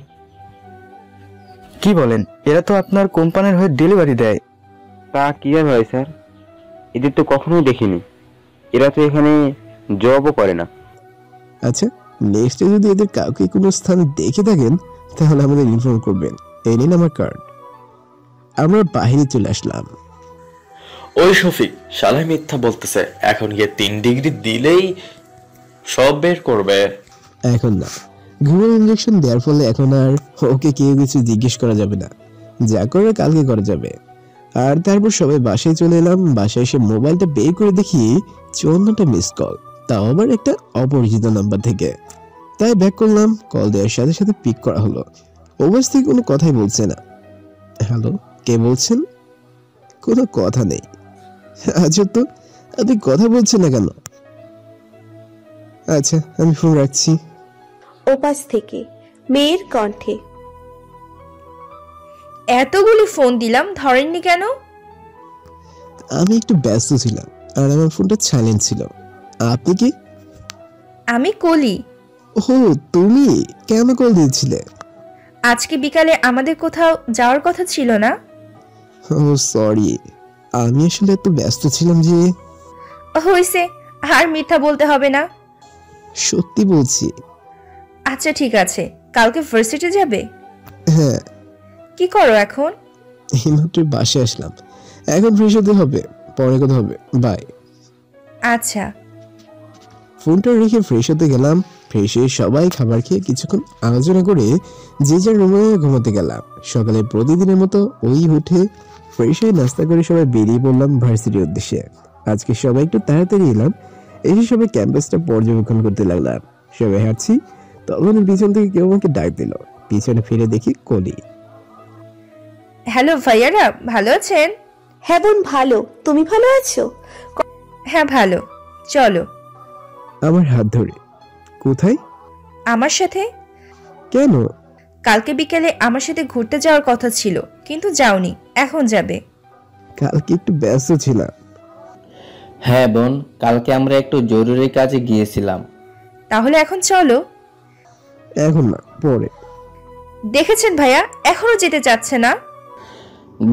কি বলেন? এরা তো আপনার কোম্পানির হয়ে ডেলিভারি দেয়। তা কি আর হয় স্যার, এদের তো কখনোই দেখিনি। এরা তো এখানে জবও করে না। আচ্ছা, নেক্সটে যদি এদের কাউকে কোনো স্থানে দেখে থাকেন তাহলে আমাদের ইনফর্ম করবেন। এই নিন আমার কার্ড। আমরা বাইরে চলে আসলাম। ওই শফিক শালা মিথ্যা বলতেছে, এখন গিয়ে 3 ডিগ্রি দিলেই সব বের করবে। এখন না, ঘুমের ইনজেকশন দেওয়ার ফলে এখন আর ওকে কেউ কিছু জিজ্ঞেস করা যাবে না, যা করে কালকে করা যাবে। আর তারপর সবাই বাসায় চলে এলাম। বাসায় এসে মোবাইলটা বের করে দেখি 54টা মিস কল, তাও আবার একটা অপরিচিত নাম্বার থেকে। তাই ব্যাক করলাম। কল দেওয়ার সাথে সাথে পিক করা হলো। ওভার থেকে কোনো কথাই বলছে না। হ্যালো, কে বলছেন? কোনো কথা নেই। আচ্ছা, তো আপনি কথা বলছেন না কেন? আচ্ছা, আমি ফোন রাখছি। ওপাশ থেকে মেয়ের কণ্ঠে, এতগুলি ফোন দিলাম, ধরেননি কেন? আমি একটু ব্যস্ত ছিলাম আর আমার ফোনটা সাইলেন্ট ছিল। আপনি কি? আমি কলি। ও, তুমি কেন কল দিয়েছিলে? আজকে বিকালে আমাদের কোথাও যাওয়ার কথা ছিল না? ও সরি, আমি আসলে এত ব্যস্ত ছিলাম যে। হইছে, আর মিথ্যা বলতে হবে না। সত্যি বলছি। আচ্ছা ঠিক আছে, কালকে ভার্সিটি যাবে? হ্যাঁ। কি করো এখন? এইমাত্র বাসায় আসলাম, এখন ফ্রেশ হতে হবে, পরে কথা হবে, বাই। আচ্ছা। ফোনটা রেখে ফ্রেশ হতে গেলাম। ফ্রেশ হয়ে সবাই খাবার খেয়ে কিছুক্ষণ আলোচনা করে যে যার রুমে ঘুমাতে গেলাম। সকালে প্রতিদিনের মতো ওই উঠে ফ্রেশ হয়ে নাস্তা করে সবাই বেরিয়ে পড়লাম ভার্সিটির উদ্দেশ্যে। আজকে সবাই একটু তাড়াতাড়ি এলাম। এসে সবাই ক্যাম্পাসটা পর্যবেক্ষণ করতে লাগলাম। সবাই হাঁটছি, তখন পিছন থেকে কেউ আমাকে ডাক দিল। পিছনে ফিরে দেখি কলি। হ্যালো ভাইয়ারা, ভালো আছেন? হ্যাঁ বোন, ভালো। তুমি ভালো আছো? হ্যাঁ ভালো। চলো। আমার হাত ধরে। কোথায়? আমার সাথে। কেন? কালকে বিকেলে আমার সাথে ঘুরতে যাওয়ার কথা ছিল, কিন্তু যাওনি, এখন যাবে। কালকে একটু ব্যস্ত ছিলাম। হ্যাঁ বোন, কালকে আমরা একটু জরুরি কাজে গিয়েছিলাম। তাহলে এখন চলো। এখন না, পরে। দেখেছেন ভাইয়া, এখনো যেতে চাচ্ছে না।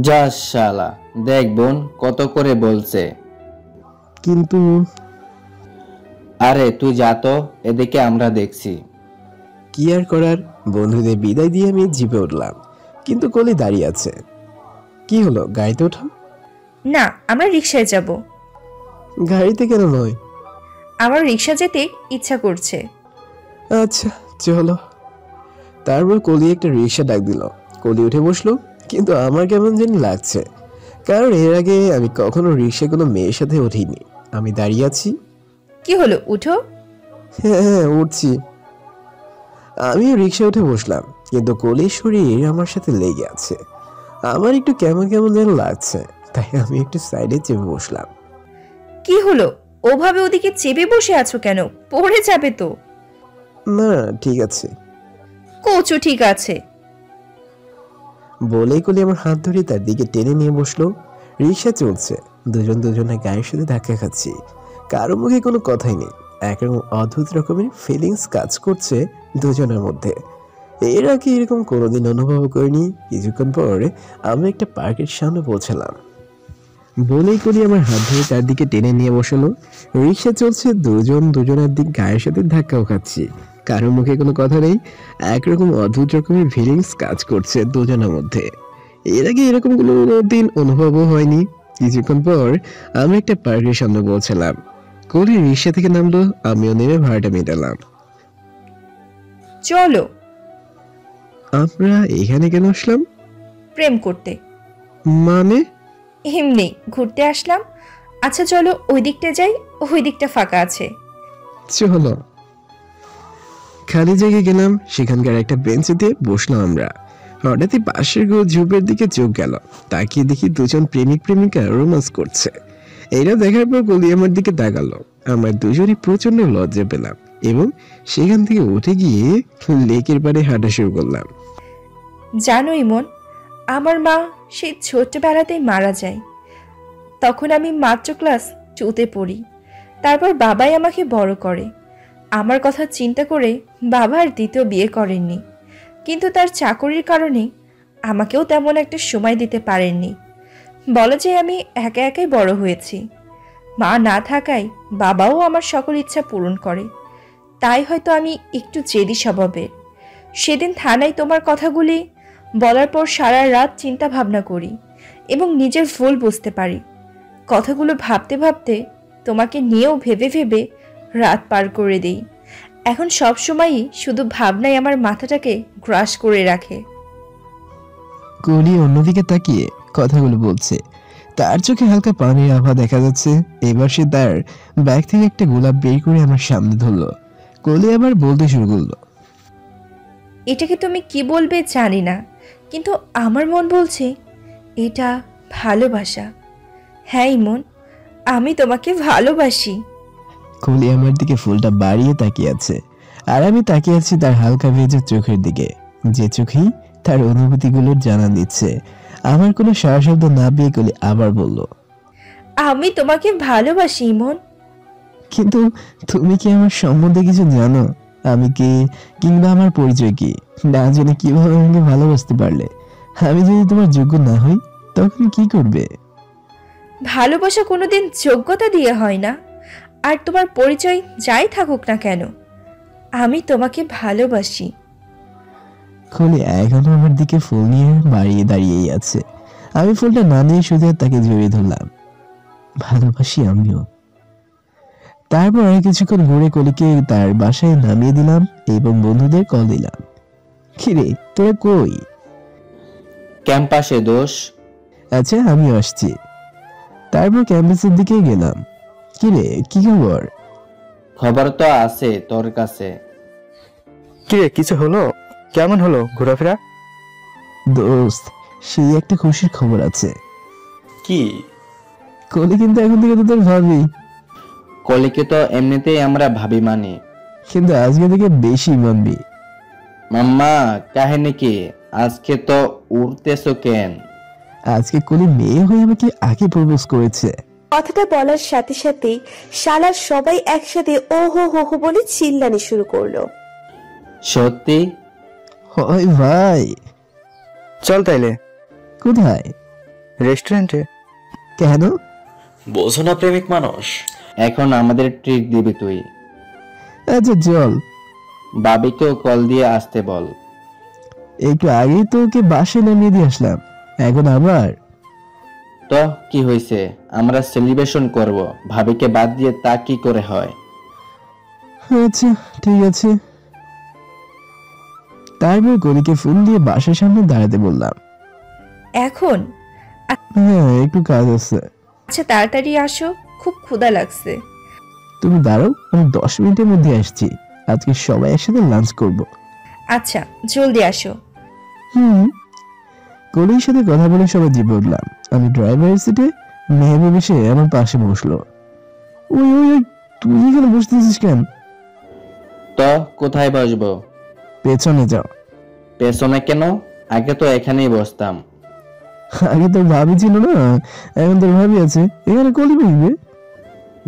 যা শালা, দেখ বোন কত করে বলছে। কিন্তু আরে তুই যা তো, এদিকে আমরা দেখছি। কি আর করার, বন্ধুদের বিদায় দিয়ে আমি জিপে উঠলাম, কিন্তু কলি দাঁড়িয়ে আছে। কি হলো, গাড়িতে ওঠো। না, আমরা রিকশায় যাব। গাড়িতে কেন নয়? আমার রিকশা যেতে ইচ্ছা করছে। আচ্ছা চলো। তারপর কলি একটা রিকশা ডাক দিল। কলি উঠে বসলো, কিন্তু আমার কেমন জানি লাগছে, কারণ এর আগে আমি কখনো রিকশায় কোনো মেয়ের সাথে উঠিনি। আমি দাঁড়িয়ে আছি। কি হলো, উঠো। হ্যাঁ উঠছি। আমিও রিকশা উঠে বসলাম, কিন্তু কলির শরীর আমার সাথে লেগে আছে। আমার একটু কেমন কেমন যেন লাগছে, তাই আমি একটু সাইডে চেপে বসলাম। কি হলো, ওভাবে ওদিকে চেপে বসে আছো কেন? পড়ে যাবে তো। না ঠিক আছে। কোচু ঠিক আছে বলেই কলি আমার হাত ধরে তার দিকে টেনে নিয়ে বসলো। রিকশা চলছে, দুজন দুজনের গায়ের সাথে ধাক্কা খাচ্ছি, কারো মুখে কোনো কথাই নেই। একরকম অদ্ভুত রকমের ফিলিংস কাজ করছে দুজনের মধ্যে। এর আগে এরকম কোনোদিন অনুভব করিনি। কিছুক্ষণ পর আমি একটা পার্কের সামনে পৌঁছালাম। বলেই করি আমার হাত ধরে তার দিকে টেনে নিয়ে বসালো। রিকশা চলছে, দুজন দুজনের দিক গায়ের সাথে ধাক্কাও খাচ্ছি, কারোর মুখে কোনো কথা নেই। একরকম অদ্ভুত রকমের ফিলিংস কাজ করছে দুজনের মধ্যে। এর আগে এরকম কোনো দিন অনুভবও হয়নি। কিছুক্ষণ পর আমি একটা পার্কের সামনে পৌঁছালাম। কলি রিকশা থেকে নামলো, আমিও নেমে ভাড়াটা মেটালাম। চলো। আমরা এখানে কেন আসলাম? প্রেম করতে। মানে? এমনি ঘুরতে আসলাম। আচ্ছা চলো ওই দিকটা যাই, ওই দিকটা ফাঁকা আছে। চলো। খালি জায়গায় গেলাম, সেখানকার একটা বেঞ্চেতে বসলাম আমরা। হঠাৎই পাশের ঝোপের দিকে চোখ গেল, তাকিয়ে দেখি দুজন প্রেমিক প্রেমিকা রোমান্স করছে। এরা দেখার পর কলি আমার দিকে তাকালো। আমরা দুজনই প্রচন্ড লজ্জা পেলাম এবং সেখান থেকে উঠে গিয়ে লেকের পাড়ে হাঁটা শুরু করলাম। জানো ইমন, আমার মা সেই ছোট্টবেলাতেই মারা যায়। তখন আমি মাত্র ক্লাস 2তে পড়ি। তারপর বাবাই আমাকে বড় করে। আমার কথা চিন্তা করে বাবা আর দ্বিতীয় বিয়ে করেননি, কিন্তু তার চাকরির কারণে আমাকেও তেমন একটা সময় দিতে পারেননি। বলা যায় আমি একা একাই বড় হয়েছি। মা না থাকায় বাবাও আমার সকল ইচ্ছা পূরণ করে। তাই হয়তো আমি একটু জেদি স্বভাবের। সেদিন থানায় তোমার কথাগুলি বলার পর সারা রাত চিন্তা ভাবনা করি এবং নিজের ভুল বুঝতে পারি। কথাগুলো ভাবতে ভাবতে তোমাকে নিয়েও ভেবে ভেবে রাত পার করে দিই। এখন সব সময়ই শুধু ভাবনাই আমার মাথাটাকে গ্রাস করে রাখে। কলি অন্যদিকে তাকিয়ে কথাগুলো বলছে। তার চোখে হালকা পানির আভা দেখা যাচ্ছে। এবার সে তার ব্যাগ থেকে একটা গোলাপ বের করে আমার সামনে ধরলো। কলি আবার বলতে শুরু করলো, এটাকে তুমি কি বলবে জানি না, কিন্তু আমার মন বলছে এটা ভালোবাসা। হ্যাঁ ইমন, আমি তোমাকে ভালোবাসি। কলি আমার দিকে ফুলটা বাড়িয়ে তাকিয়ে আছে, আর আমি তাকিয়ে আছি তার হালকা ভেজা চোখের দিকে, যে চোখেই তার অনুভূতিগুলোর জানান দিচ্ছে। আমার কোনো সারা শব্দ না পেয়ে কলি আবার বলল, আমি তোমাকে ভালোবাসি ইমন। কিন্তু তুমি কি আমার সম্বন্ধে কিছু জানো? আমি কে, কিংবা আমার পরিচয় কি? না জেনে কিভাবে আমাকে ভালোবাসতে পারলে? আমি যদি তোমার যোগ্য না হই তখন কি করবে? ভালোবাসা কোনোদিন যোগ্যতা দিয়ে হয় না। আর তোমার পরিচয় যাই থাকুক না কেন, আমি তোমাকে ভালোবাসি। কলি এখনো আমার দিকে ফুল নিয়ে বাড়িয়ে দাঁড়িয়েই আছে। আমি ফুলটা না নিয়ে শুধু তাকে জড়িয়ে ধরলাম। ভালোবাসি আমিও। তারপর কিছুক্ষণ ঘুরে কলিকে তার বাসায় নামিয়ে দিলাম এবং বন্ধুদের কল দিলাম। কিরে তোরা কই? ক্যাম্পাসে দোষ। আচ্ছা আমি আসছি। তারপর ক্যাম্পাসের দিকে গেলাম। কিরে কি খবর? খবর তো আছে তোর কাছে। কিরে কিছু হলো? কেমন হলো ঘোরাফেরা? দোস্ত সেই একটা খুশির খবর আছে। কি? কলি কিন্তু এখন থেকে তোদের ভাবি। কলিকে তো এমনিতেই আমরা ভাবি মানি, কিন্তু আজকে থেকে বেশি মানবি। মাম্মা কাহিনী কি? আজকে তো উড়তেছো কেন? আজকে কলি মেয়ে হয়ে আমাকে আগে প্রপোজ করেছে। কথাটা বলার সাথে সাথে শালার সবাই একসাথে ও হো হো হো বলে চিল্লানি শুরু করলো। সত্যি? হয় ভাই। চল তাইলে। কোথায়? রেস্টুরেন্টে। কেন? বোঝো না প্রেমিক মানুষ। এখন আমাদের ট্রিট দিবি তুই। আচ্ছা চল। বাবিকেও কল দিয়ে আসতে বল। একটু আগেই তো ওকে বাসে নামিয়ে দিয়ে আসলাম, এখন আবার? তো কি হয়েছে? আমরা সেলিব্রেশন করব, ভাবিকে বাদ দিয়ে তা কি করে হয়? আচ্ছা ঠিক আছে। তারপর কলিকে ফোন দিয়ে বাসার সামনে দাঁড়াতে বললাম। এখন? হ্যাঁ একটু কাজ আছে। আচ্ছা তাড়াতাড়ি আসো, খুব ক্ষুধা লাগছে। তুমি দাঁড়াও, আমি 10 মিনিটের মধ্যে আসছি। আজকে সবাই একসাথে লাঞ্চ করব। আচ্ছা জলদি আসো। কলির সাথে কথা বলে সবাই জিপে উঠলাম। আমি ড্রাইভারের সিটে, মেহবুব এসে আমার পাশে বসলো। ওই ওই ওই, তুই এখানে বসতেছিস কেন? তো কোথায় বসবো? পেছনে যাও। পেছনে কেন? আগে তো এখানেই বসতাম। আগে তোর ভাবি ছিল না, এখন তোর ভাবি আছে, এখানে কলি বসবে।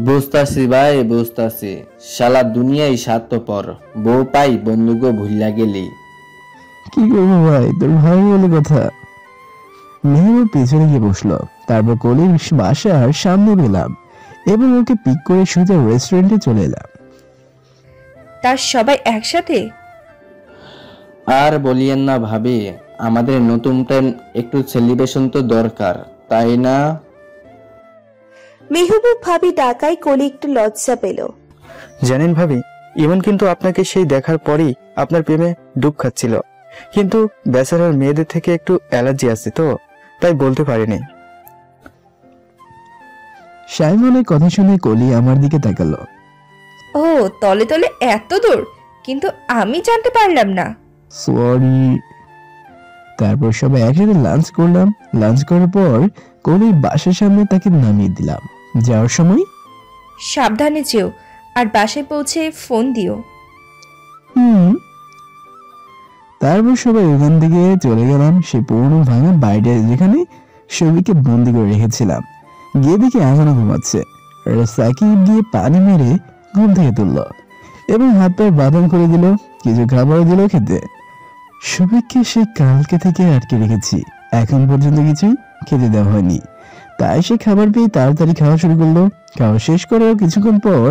বুঝতাছি ভাই বুঝতাছি, শালা দুনিয়ায় স্বার্থপর। বউ পাই বন্ধুকে ভুলিয়া গেলি। কি করবো ভাই, তোর ভাবি বলে কথা। মেহবুব পেছনে গিয়ে বসলো। তারপর কলির বাসার সামনে গেলাম এবং ওকে পিক করে সোজা রেস্টুরেন্টে চলে এলাম। তার সবাই একসাথে? আর বলিয়েন না ভাবি, আমাদের নতুন টাইম একটু সেলিব্রেশন তো দরকার, তাই না? মেহবুব ভাবি ডাকায় কলি একটু লজ্জা পেল। জানেন ভাবি, ইমন কিন্তু আপনাকে সেই দেখার পরই আপনার প্রেমে ডুব খাচ্ছিল, কিন্তু বেচারার মেয়েদের থেকে একটু অ্যালার্জি আছে তো, তাই বলতে পারিনি। সাইমনের কথা শুনে কলি আমার দিকে তাকালো। ও তলে তলে এত দূর, কিন্তু আমি জানতে পারলাম না। সরি। তারপর সবাই একসাথে লাঞ্চ করলাম। লাঞ্চ করার পর কলির বাসার সামনে তাকে নামিয়ে দিলাম। যাওয়ার সময় সাবধানে যেও, আর বাসায় পৌঁছে ফোন দিও। তারপর সবাই ওখান থেকে চলে গেলাম সে পুরনো ভাঙা বাড়িটা, যেখানে সবিকে বন্দি করে রেখেছিলাম। গিয়ে দেখি এখনো ঘুমাচ্ছে। সাকিব গিয়ে পানি মেরে ঘুম থেকে তুললো এবং হাত পায়ে বাদাম করে দিল, কিছু খাবার দিল খেতে। শফিককে সেই কালকে থেকে আটকে রেখেছি, এখন পর্যন্ত কিছুই খেতে দেওয়া হয়নি। তাই সে খাবার পেয়ে তাড়াতাড়ি খাওয়া শুরু করলো। খাওয়া শেষ করেও কিছুক্ষণ পর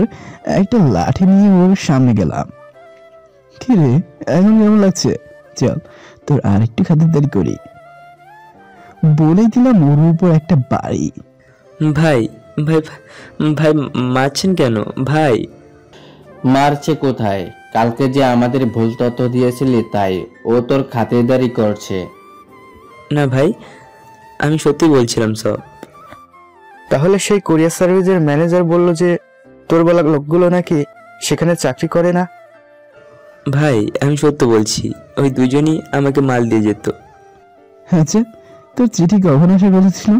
একটা লাঠি নিয়ে ওর সামনে গেলাম। কি রে, এখন কেমন লাগছে? চল তোর আরেকটু খাতিরদারি করি। বলে দিলাম ওর উপর একটা বাড়ি। ভাই ভাই ভাই মারছেন কেন ভাই? মারছে কোথায়? কালকে যে আমাদের ভুল তথ্য দিয়েছিলি তাই ও তোর খাতিরদারি করছে। না ভাই, আমি সত্যি বলছিলাম সব। তাহলে সেই কোরিয়ার সার্ভিসের ম্যানেজার বলল যে তোর বলা লোকগুলো নাকি সেখানে চাকরি করে না। ভাই আমি সত্য বলছি, ওই দুজনই আমাকে মাল দিয়ে যেত। আচ্ছা, তোর চিঠি কখন আসে বলেছিল?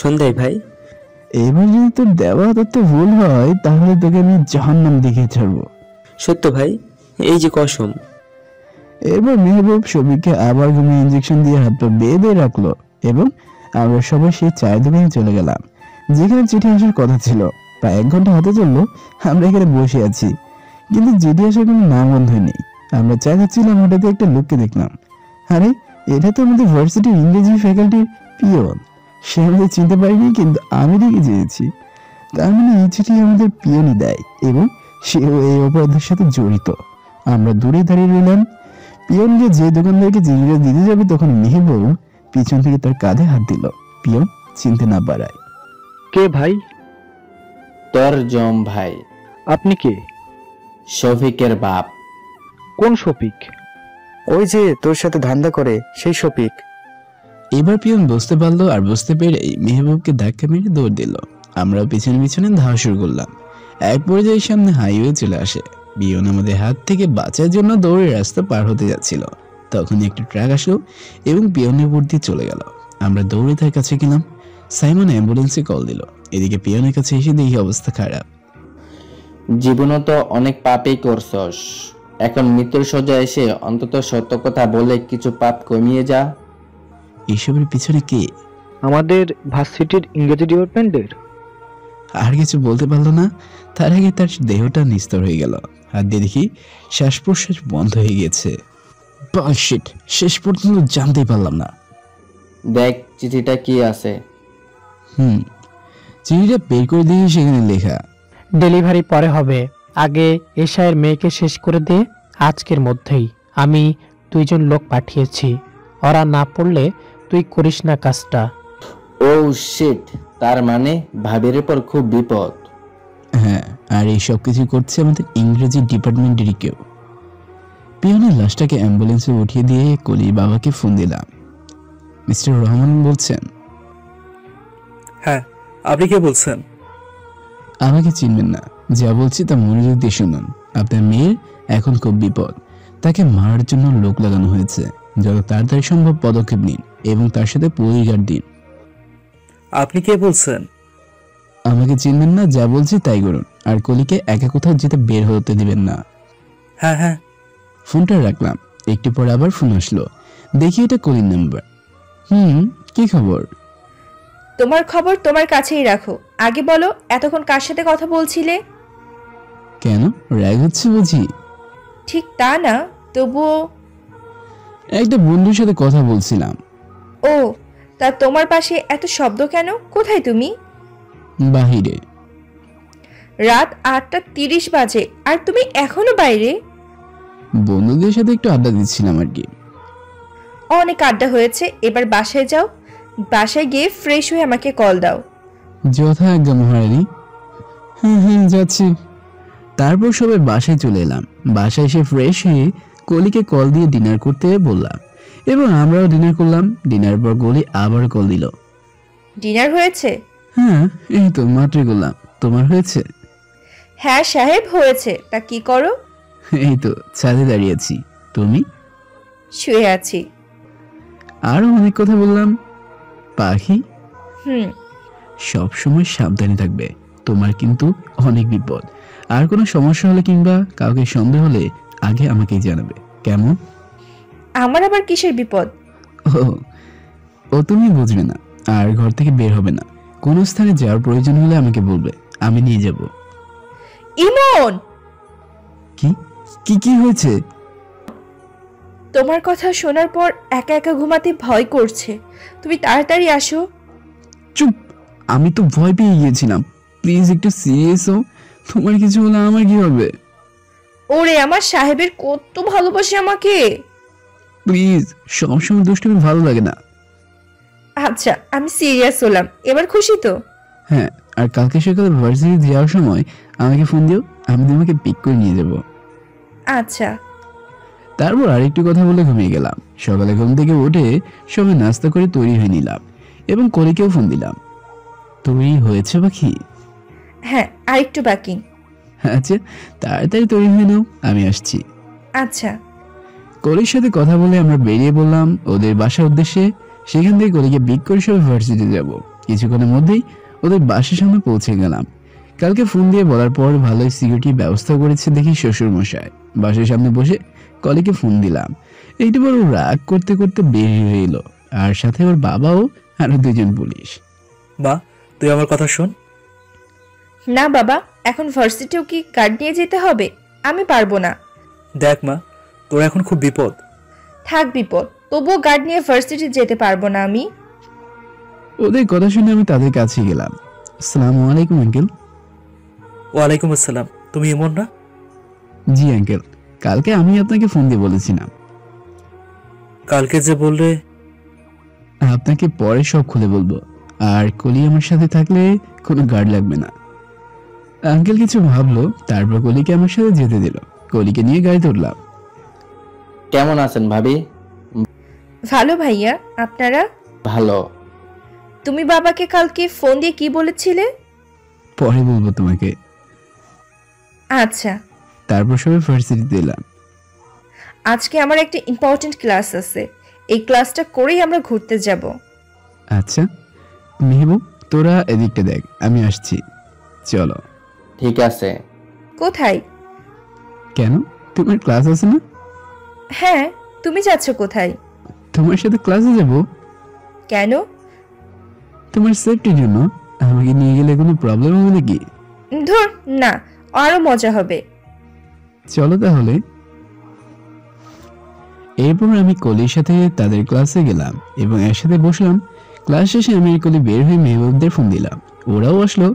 সন্ধ্যায় ভাই। এবার যদি তোর দেওয়া তথ্য ভুল হয় তাহলে তোকে আমি জাহান্নাম দেখিয়ে ছাড়বো। সত্য ভাই, এই যে কসম। এবার মেহবুব শফিককে আবার ঘুমিয়ে ইঞ্জেকশন দিয়ে হাত পা বেঁধে রাখলো এবং আমরা সবাই সেই চায়ের দোকানে চলে গেলাম যেখানে চিঠি আসার কথা ছিল। প্রায় 1 ঘন্টা হতে চললো আমরা এখানে বসে আছি, কিন্তু চিঠি আসার কোনো নাম গন্ধ নেই। আমরা চা খাচ্ছিলাম, হঠাৎ একটা লোককে দেখলাম। আরে, এটা তো আমাদের ভার্সিটির ইংরেজি ফ্যাকাল্টির পিয়ন। সে আমাদের চিনতে পারিনি, কিন্তু আমি দেখে চেয়েছি। তার মানে এই চিঠি আমাদের পিয়নই দেয় এবং সেও এই অপরাধের সাথে জড়িত। আমরা দূরে দাঁড়িয়ে রইলাম। পিয়নকে যে দোকানদারকে চিঠিটা দিতে যাবে তখন মেহবুব পিছন থেকে তার কাঁধে হাত দিল। পিয়ন চিনতে না পারায়। কে ভাই? তোর জম ভাই। আপনি কে? শফিকের বাপ। কোন শফিক? ওই যে তোর সাথে ধান্দা করে সেই শফিক। এবার পিয়ন বুঝতে পারলো, আর বুঝতে পেরে মেহবুবকে ধাক্কা মেরে দৌড় দিল। আমরাও পিছনে পিছনে ধাওয়া শুরু করলাম। এক পর্যায়ে সামনে হাইওয়ে চলে আসে। পিয়ন আমাদের হাত থেকে বাঁচার জন্য দৌড়ে রাস্তা পার হতে যাচ্ছিল, তখনই একটা ট্রাক আসলো এবং পিয়নের উপর দিয়ে চলে গেল। আমরা দৌড়ে তার কাছে গেলাম। সাইমন অ্যাম্বুলেন্সে কল দিল। এদিকে পিয়নের কাছে এসে দেখি অবস্থা খারাপ। জীবনও তো অনেক পাপই করছস, এখন মৃত্যুর সোজা এসে অন্তত সত্য কথা বলে কিছু পাপ কমিয়ে যা। এসবের পিছনে কে? আমাদের ভার্সিটির ইংরেজি ডিপার্টমেন্টের। আর কিছু বলতে পারলো না, তার আগে তার দেহটা নিস্তর হয়ে গেল। হাত দিয়ে দেখি শ্বাস প্রশ্বাস বন্ধ হয়ে গেছে। শিট, শেষ পর্যন্ত জানতেই পারলাম না। দেখ চিঠিটা কি আছে। চিঠিটা বের করে দিয়ে সেখানে লেখা, ডেলিভারি পরে হবে, আগে এশায়ের মেয়েকে শেষ করে দে আজকের মধ্যেই। আমি 2 জন লোক পাঠিয়েছি, ওরা না পড়লে তুই করিস না কাজটা। ও শিট, তার মানে ভাবির উপর খুব বিপদ। হ্যাঁ, আর এই সব কিছু করছে আমাদের ইংরেজি ডিপার্টমেন্টেরই কেউ। পিয়নের লাশটাকে অ্যাম্বুলেন্সে উঠিয়ে দিয়ে কলির বাবাকে ফোন দিলাম। মিস্টার রহমান বলছেন? হ্যাঁ, আপনি কে বলছেন? আমাকে চিনবেন না, যা বলছি তা মনোযোগ দিয়ে শুনুন। আপনার মেয়ের এখন খুব বিপদ, তাকে মারার জন্য লোক লাগানো হয়েছে। যত তাড়াতাড়ি সম্ভব পদক্ষেপ নিন এবং তার সাথে পরিগার দিন। আপনি কে বলছেন? আমাকে চিনবেন না, যা বলছি তাই করুন, আর কলিকে একা কোথাও যেতে বের হতে দিবেন না। হ্যাঁ হ্যাঁ। ফোনটা রাখলাম। একটু পর আবার ফোন আসলো, দেখি এটা কলির নাম্বার। কি খবর? তোমার খবর তোমার কাছেই রাখো, আগে বলো এতক্ষণ কার সাথে কথা বলছিলে? কেন, রাগ হচ্ছে বুঝি? ঠিক তা না, তবুও। একটা বন্ধুর সাথে কথা বলছিলাম। ও, তা তোমার পাশে এত শব্দ কেন? কোথায় তুমি? বাহিরে। রাত 8:30 বাজে আর তুমি এখনো বাইরে? বন্ধুদের সাথে একটু আড্ডা দিচ্ছিলাম আর কি। অনেক আড্ডা হয়েছে, এবার বাসায় যাও। বাসায় গিয়ে ফ্রেশ হয়ে আমাকে কল দাও। যথা আজ্ঞা মহারানী। হ্যাঁ যাচ্ছি। তারপর সবাই বাসায় চলে এলাম। বাসায় এসে ফ্রেশ হয়ে কলিকে কল দিয়ে ডিনার করতে বললাম এবং আমরাও ডিনার করলাম। ডিনার পর কলি আবার কল দিল। ডিনার হয়েছে? হ্যাঁ, এই তো মাত্রই করলাম। তোমার হয়েছে? হ্যাঁ সাহেব, হয়েছে। তা কি করো? এই তো ছাদে দাঁড়িয়ে আছি। তুমি? শুয়ে আছি। আরো অনেক কথা বললাম। পাখি, সব সময় সাবধানে থাকবে, তোমার কিন্তু অনেক বিপদ। আর কোনো সমস্যা হলে কিংবা কাউকে সন্দেহ হলে আগে আমাকেই জানাবে, কেমন? আমার আবার কিসের বিপদ? ও তুমি বুঝবে না, আর ঘর থেকে বের হবে না। কোনো স্থানে যাওয়ার প্রয়োজন হলে আমাকে বলবে, আমি নিয়ে যাব। ইমন, কি কি কি হয়েছে? তোমার কথা শোনার পর একা একা ঘুমাতে ভয় করছে, তুমি তাড়াতাড়ি আসো। চুপ, আমি তো ভয় পেয়ে গিয়েছিলাম। প্লিজ একটু সিরিয়াস হও, তোমার কিছু হলে আমার কি হবে? ওরে আমার সাহেবের কত ভালোবাসে আমাকে। প্লিজ, সবসময় দুষ্টুমি ভালো লাগে না। আচ্ছা আমি সিরিয়াস হলাম, এবার খুশি তো? হ্যাঁ, আর কালকে সকালে ভার্সিটি যাওয়ার সময় আমাকে ফোন দিও, আমি তোমাকে পিক করে নিয়ে যাব। আচ্ছা। তারপর আরেকটু কথা বলে ঘুমিয়ে গেলাম। সকালে ঘুম থেকে উঠে সবাই নাস্তা করে তৈরি হয়ে নিলাম এবং কলিকেও ফোন দিলাম। তৈরি হয়েছে বাকি? হ্যাঁ আরেকটু বাকি। আচ্ছা, তাড়াতাড়ি তৈরি হয়ে নাও, আমি আসছি। আচ্ছা। কলির সাথে কথা বলে আমরা বেরিয়ে পড়লাম ওদের বাসার উদ্দেশ্যে। সেখান থেকে কলিকে পিক করে সবাই ভার্সিটি যাব। কিছুক্ষণের মধ্যেই ওদের বাসার সামনে পৌঁছে গেলাম। কালকে ফোন দিয়ে বলার পর ভালোই সিকিউরিটি ব্যবস্থা করেছে দেখি শ্বশুর মশাই। বাসার সামনে বসে কলিকে ফোন দিলাম। একটু বড় রাগ করতে করতে বের হয়ে এলো, আর সাথে ওর বাবাও আরো দুজন পুলিশ। মা, তুই আমার কথা শোন। না বাবা, এখন ভার্সিটিও কি গার্ড নিয়ে যেতে হবে? আমি পারবো না। দেখ মা, তোর এখন খুব বিপদ। থাক বিপদ, তবুও গার্ড নিয়ে ভার্সিটি যেতে পারবো না আমি। ওদের কথা শুনে আমি তাদের কাছে গেলাম। আসসালামু আলাইকুম আঙ্কেল। ওয়ালাইকুম আসসালাম। তুমি ইমন না? জি আঙ্কেল, কালকে আমি আপনাকে ফোন দিয়ে বলেছিলাম। কালকে যে বললে? আপনাকে পরে সব খুলে বলবো। আর কলি আমার সাথে থাকলে কোনো গার্ড লাগবে না। আঙ্কেল কিছু ভাবলো, তারপর কলিকে আমার সাথে যেতে দিল। কলিকে নিয়ে গাড়ি তুললাম। কেমন আছেন ভাবি? ভালো ভাইয়া, আপনারা? ভালো। তুমি বাবাকে কালকে ফোন দিয়ে কি বলেছিলে? পরে বলবো তোমাকে। আচ্ছা। তারপর সবাই ভার্সিটিতে এলাম। আজকে আমার একটা ইম্পর্টেন্ট ক্লাস আছে, এই ক্লাসটা করেই আমরা ঘুরতে যাব। আচ্ছা মেহবুব, তোরা এদিকটা দেখ, আমি আসছি। চলো। ঠিক আছে। কোথায়? কেন, তোমার ক্লাস আছে না? হ্যাঁ, তুমি যাচ্ছ কোথায়? তোমার সাথে ক্লাসে যাব। কেন? তোমার সেফটির জন্য। আমাকে নিয়ে গেলে কোনো প্রবলেম হবে নাকি? ধুর না, আরো মজা হবে। চলো তাহলে। এরপর আমি কলির সাথে তাদের ক্লাসে গেলাম এবং একসাথে বসলাম। ক্লাস শেষে আমি কলি বের হয়ে মেহবুবদের ফোন দিলাম, ওরাও আসলো।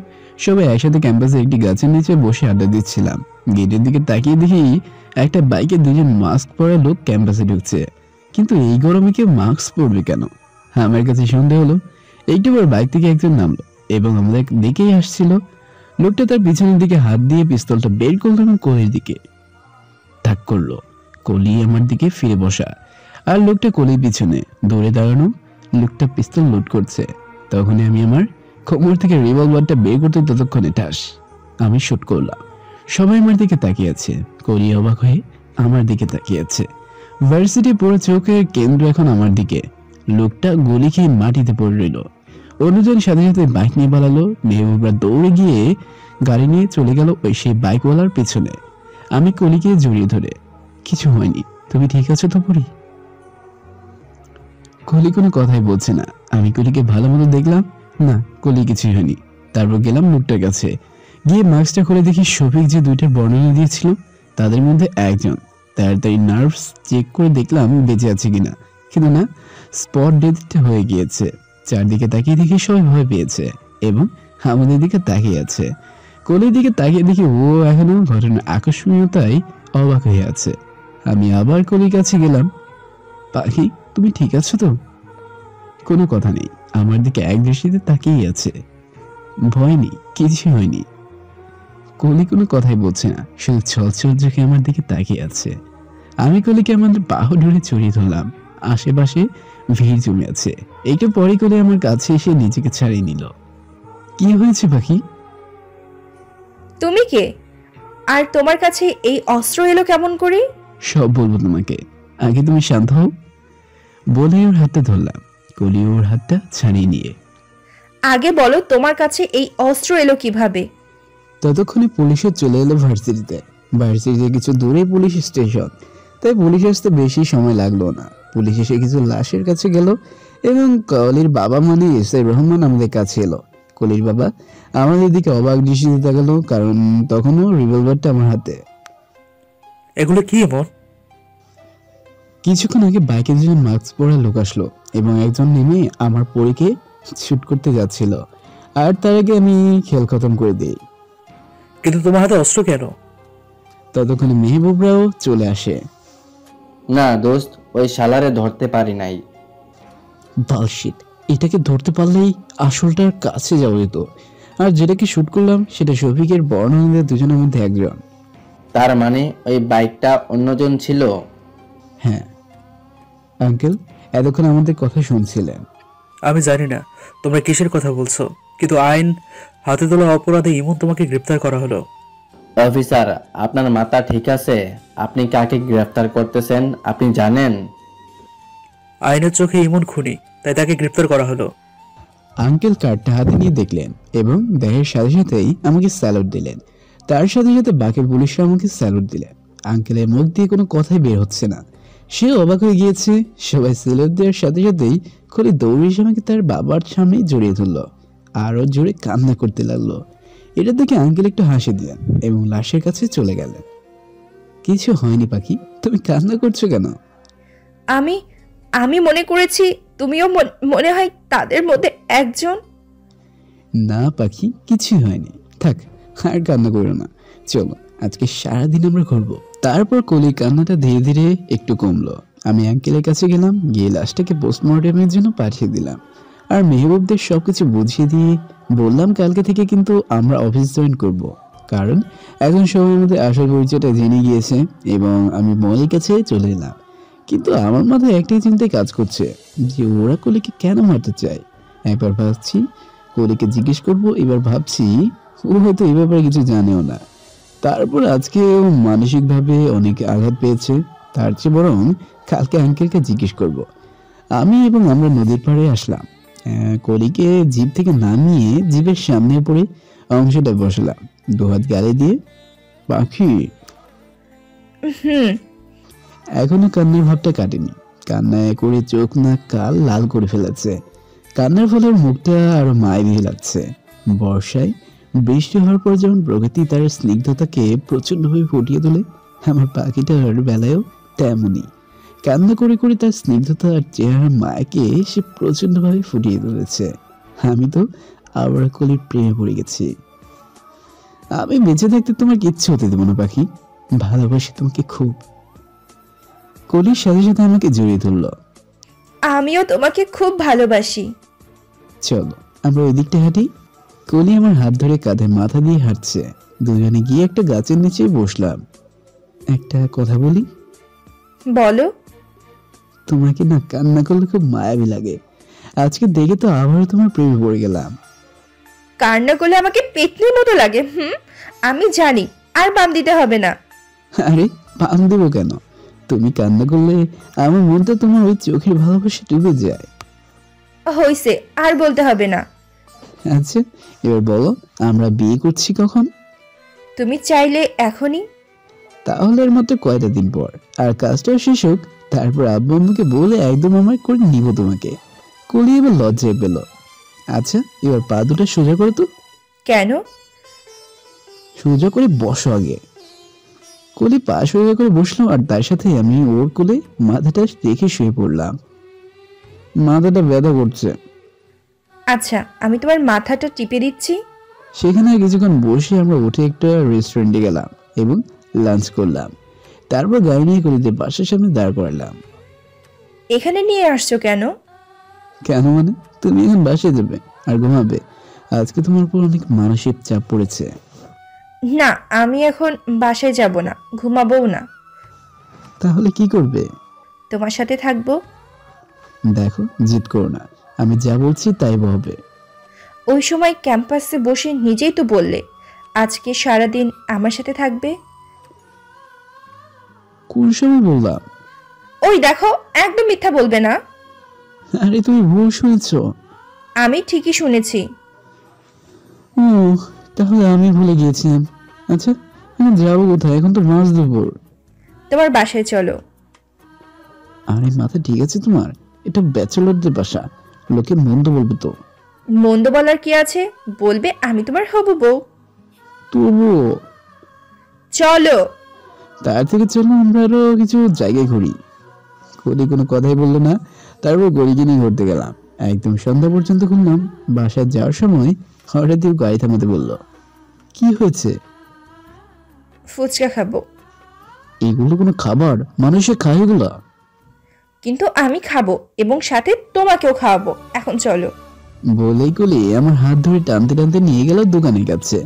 সবাই একসাথে ক্যাম্পাসে একটি গাছের নিচে বসে আড্ডা দিচ্ছিলাম। গেটের দিকে তাকিয়ে দেখি একটা বাইকে দুজন মাস্ক পরা লোক ক্যাম্পাসে ঢুকছে। কিন্তু এই গরমে কেউ মাস্ক পরবে কেন? আমার কাছে সন্দেহ হলো। একটু পর বাইক থেকে একজন নামলো এবং আমাদের দিকেই আসছিল। লোকটা তার পিছনের দিকে হাত দিয়ে পিস্তলটা বের করলো এবং কলির দিকে তাক করলো। কলি আমার দিকে ফিরে বসা, আর লোকটা কলির পিছনে দৌড়ে দাঁড়ানো। লোকটা পিস্তল লোড করছে। তখনই আমি আমার কোমর থেকে রিভলভারটা বের করতে ততক্ষণে ঠাস আমি শুট করলাম। সবাই আমার দিকে তাকিয়ে আছে। কলি অবাক হয়ে আমার দিকে তাকিয়ে আছে। ভার্সিটি পুরো চোখের কেন্দ্র এখন আমার দিকে। লোকটা গুলি খেয়ে মাটিতে পড়ে রইল। অন্যজন সাথে সাথে বাইক নিয়ে পালালো। মেহবুবরা দৌড়ে গিয়ে গাড়ি নিয়ে চলে গেল ওই সেই বাইকওয়ালার পেছনে। আমি কলিকে জড়িয়ে ধরে, কিছু হয়নি, তুমি ঠিক আছো তো পরি? কলি কোনো কথাই বলছে না। আমি কলিকে ভালো মতো দেখলাম, না কলি কিছুই হয়নি। তারপর গেলাম লোকটার কাছে, গিয়ে মাস্কটা খুলে দেখি শফিক যে দুইটার বর্ণনা দিয়েছিল তাদের মধ্যে একজন। তাড়াতাড়ি নার্ভস চেক করে দেখলাম বেঁচে আছে কিনা, কিন্তু না, স্পট ডেথ হয়ে গিয়েছে। চারদিকে তাকিয়ে দেখি সবাই ভয় পেয়েছে এবং আমাদের দিকে তাকিয়ে আছে। কলির দিকে তাকিয়ে দেখি ও এখনো ঘটনার আকর্ষণীয়তায় অবাক হয়ে আছে। আমি আবার কলির কাছে গেলাম। পাখি, তুমি ঠিক আছো তো? কোনো কথা নেই, আমার দিকে এক দৃষ্টিতে তাকিয়ে আছে। ভয় নেই, কিছু হয়নি। কলি কোনো কথাই বলছে না, শুধু ছলছল চোখে আমার দিকে তাকিয়ে আছে। আমি কলিকে আমাদের বাহু ধরে চড়িয়ে ধরলাম। আশেপাশে ভিড় জমে আছে। একটু পরে কলি আমার কাছে এসে নিজেকে ছাড়িয়ে নিল। কি হয়েছে পাখি? তুমি কে? আর তোমার কাছে এই অস্ত্র এলো কেমন করে? সব বলবো তোমাকে, আগে তুমি শান্ত হও। বলে ওর হাতটা ধরলাম। কলি ওর হাতটা ছাড়িয়ে নিয়ে, আগে বলো তোমার কাছে এই অস্ত্র এলো কিভাবে? ততক্ষণে পুলিশও চলে এলো ভার্সিটিতে। ভার্সিটিতে কিছু দূরে পুলিশ স্টেশন, তাই পুলিশ আসতে বেশি সময় লাগলো না। পুলিশ এসে কিছু লাশের কাছে গেল এবং কলির বাবা মানে এসআই রহমান আমাদের কাছে এলো। কলির বাবা আমাদের দিকে অবাক দৃষ্টিতে তাকালো, কারণ তখনও রিভলভারটা আমার হাতে। এগুলো কি এমন? কিছুক্ষণ আগে বাইকে দুজন মাস্ক পরা লোক আসলো এবং একজন নেমে আমার পরীকে শুট করতে যাচ্ছিল, আর তার আগে আমি খেল খতম করে দিই। কিন্তু তোমার হাতে অস্ত্র কেন? ততক্ষণে মেহবুবরাও চলে আসে। না দোস্ত, ওই শালারে ধরতে পারি নাই। বালশিট, এটাকে ধরতে পারলেই আসলটার কাছে যাওয়া যেত। আর যেটাকে শুট করলাম সেটা শফিকের বর্ণনাদের দুজনের মধ্যে একজন। তার মানে ওই বাইকটা অন্যজন ছিল? হ্যাঁ আঙ্কেল, এতক্ষণ আমাদের কথা শুনছিলেন। আমি জানি না তোমরা কিসের কথা বলছো, কিন্তু আইন হাতে তোলা অপরাধে ইমন তোমাকে গ্রেপ্তার করা হলো। অফিসার, আপনার মাথা ঠিক আছে? আপনি কাকে গ্রেফতার করতেছেন আপনি জানেন? আইনের চোখে ইমন খুনি, তাই তাকে গ্রেপ্তার করা হলো। আঙ্কেল কার্ডটা হাতে নিয়ে দেখলেন এবং দেহের সাথে সাথেই আমাকে স্যালুট দিলেন। তার সাথে সাথে বাকি পুলিশরা আমাকে স্যালুট দিলেন। আঙ্কেলের মুখ দিয়ে কোনো কথাই বের হচ্ছে না, সে অবাক হয়ে গিয়েছে। সবাই স্যালুট দেওয়ার সাথে সাথেই খলি দৌড়ে এসে আমাকে তার বাবার সামনে জড়িয়ে ধরলো, আরও জোরে কান্না করতে লাগলো। এটা দেখে আঙ্কেল একটু হাসি দিলেন এবং লাশের কাছে চলে গেলেন। কিছু হয়নি পাখি, তুমি কান্না করছো কেন? আমি আমি মনে করেছি তুমিও মনে হয় তাদের মধ্যে একজন। না পাখি, কিছুই হয়নি, থাক আর কান্না করো না। চলো আজকে সারাদিন আমরা ঘুরবো। তারপর কলির কান্নাটা ধীরে ধীরে একটু কমলো। আমি আঙ্কেলের কাছে গেলাম, গিয়ে লাশটাকে পোস্টমর্টমের জন্য পাঠিয়ে দিলাম। আর মেহবুবদের সবকিছু বুঝিয়ে দিয়ে বললাম কালকে থেকে কিন্তু আমরা অফিস জয়েন করব, কারণ এখন সবাই আমাদের আসল পরিচয়টা জেনে গিয়েছে। এবং আমি মলের কাছে চলে এলাম, কিন্তু আমার মাথায় একটাই চিন্তায় কাজ করছে যে ওরা কলিকে কেন মারতে চায়। একবার ভাবছি কলিকে জিজ্ঞেস করব, এবার ভাবছি ও হয়তো এই ব্যাপারে কিছু জানেও না। তারপর আজকে ও মানসিকভাবে অনেক আঘাত পেয়েছে, তার চেয়ে বরং কালকে আঙ্কেলকে জিজ্ঞেস করব। আমি এবং আমরা নদীর পাড়ে আসলাম। কলিকে জিপ থেকে নামিয়ে জিপের সামনে পড়ে অংশটা বসলাম, দুহাত গালে দিয়ে। পাখি এখনো কান্নার ভাবটা কাটেনি, কান্নায় করে চোখ নাক কাল লাল করে ফেলেছে। কান্নার ফলে মুখটা আরো মায়াবী লাগছে। বর্ষায় বৃষ্টি হওয়ার পর যেমন প্রকৃতি তার স্নিগ্ধতাকে প্রচন্ডভাবে ফুটিয়ে তোলে, আমার পাখিটার বেলায়ও তেমনই কান্না করে করে তার স্নিগ্ধতা আর চেহারার মায়াকে সে প্রচন্ডভাবে ফুটিয়ে তুলেছে। আমি তো আবার কলির প্রেমে পড়ে গেছি। আমি বেঁচে থাকতে তোমার কিচ্ছু হতে দেবো না পাখি, ভালোবাসি তোমাকে খুব। কলির সাথে সাথে আমাকে জড়িয়ে ধরলো। আমিও তোমাকে খুব ভালোবাসি। চলো আমরা ওই দিকটা হাঁটি। কলি আমার হাত ধরে কাঁধে মাথা দিয়ে হাঁটছে। দুজনে গিয়ে একটা গাছের নিচে বসলাম। একটা কথা বলি? বলো। তোমাকে না কান্না করলে খুব মায়াবী লাগে। আজকে দেখে তো আবারও তোমার প্রেমে পড়ে গেলাম। কান্না করলে আমাকে পেতনির মতো লাগে। আমি জানি, আর বাম দিতে হবে না। আরে বাম দেবো কেন? তুমি কান্না করলে আমার মনটা তোমার ওই চোখের ভালোবাসা ডুবে যায়। হইছে, আর বলতে হবে না। আচ্ছা এবার বলো, আমরা বিয়ে করছি কখন? তুমি চাইলে এখনই। তাহলে এর মাত্র কয়টা দিন পর, আর কাজটা শেষ হোক, তারপর আব্বু আম্মুকে বলে একদম আমার করে নিব তোমাকে। কলি এবার লজ্জায় পেল। আচ্ছা এবার পা দুটো সোজা করো তো। কেন? সোজা করে বসো আগে। কলি পা সোজা করে বসলো, আর তার সাথে আমি ওর কোলে মাথাটা রেখে শুয়ে পড়লাম। মাথাটা ব্যথা করছে। আচ্ছা আমি তোমার মাথাটা টিপে দিচ্ছি। সেখানে কিছুক্ষণ বসে আমরা উঠে একটা রেস্টুরেন্টে গেলাম এবং লাঞ্চ করলাম। তারপর গাড়ি নিয়ে কলিতে বাসার সামনে দাঁড় করালাম। এখানে নিয়ে আসছো কেন? কেন মানে? তুমি এখন বাসায় যাবে আর ঘুমাবে। আজকে তোমার উপর অনেক মানসিক চাপ পড়েছে। না আমি এখন বাসায় যাব না, ঘুমাবও না। তাহলে কি করবে? তোমার সাথে থাকবো। দেখো জিদ করো না, আমি যা বলছি তাই হবে। ওই সময় ক্যাম্পাসে বসে নিজেই তো বললে আজকে সারাদিন আমার সাথে থাকবে। কোন সময় বললাম? ওই দেখো, একদম মিথ্যা বলবে না। আরে তুমি ভুল শুনেছো। আমি ঠিকই শুনেছি। ও তাহলে আমি ভুলে গিয়েছিলাম। আচ্ছা এখন যাবো কোথায়? এখন তো মাছ দুপুর। তোমার বাসায় চলো। আরে মাথা ঠিক আছে তোমার? এটা ব্যাচেলরদের বাসা, লোকে মন্দ বলবে তো। মন্দ বলার কি আছে, বলবে আমি তোমার হবু বউ। তবুও চলো। তার থেকে চলো আমরা আরো কিছু জায়গায় ঘুরি। কলি কোনো কথাই বললো না। তারপর গড়িকে নিয়ে ঘুরতে গেলাম। একদম সন্ধ্যা পর্যন্ত ঘুরলাম। বাসায় যাওয়ার সময় হঠাৎ গাড়ি থামাতে বলল, কি হয়েছে? ফুচকা খাবো। এগুলো কোনো খাবার? মানুষে খায় এগুলো? কিন্তু আমি খাবো এবং সাথে তোমাকেও খাওয়াবো। এখন চলো। বলেই কলি আমার হাত ধরে টানতে টানতে নিয়ে গেল দোকানের কাছে।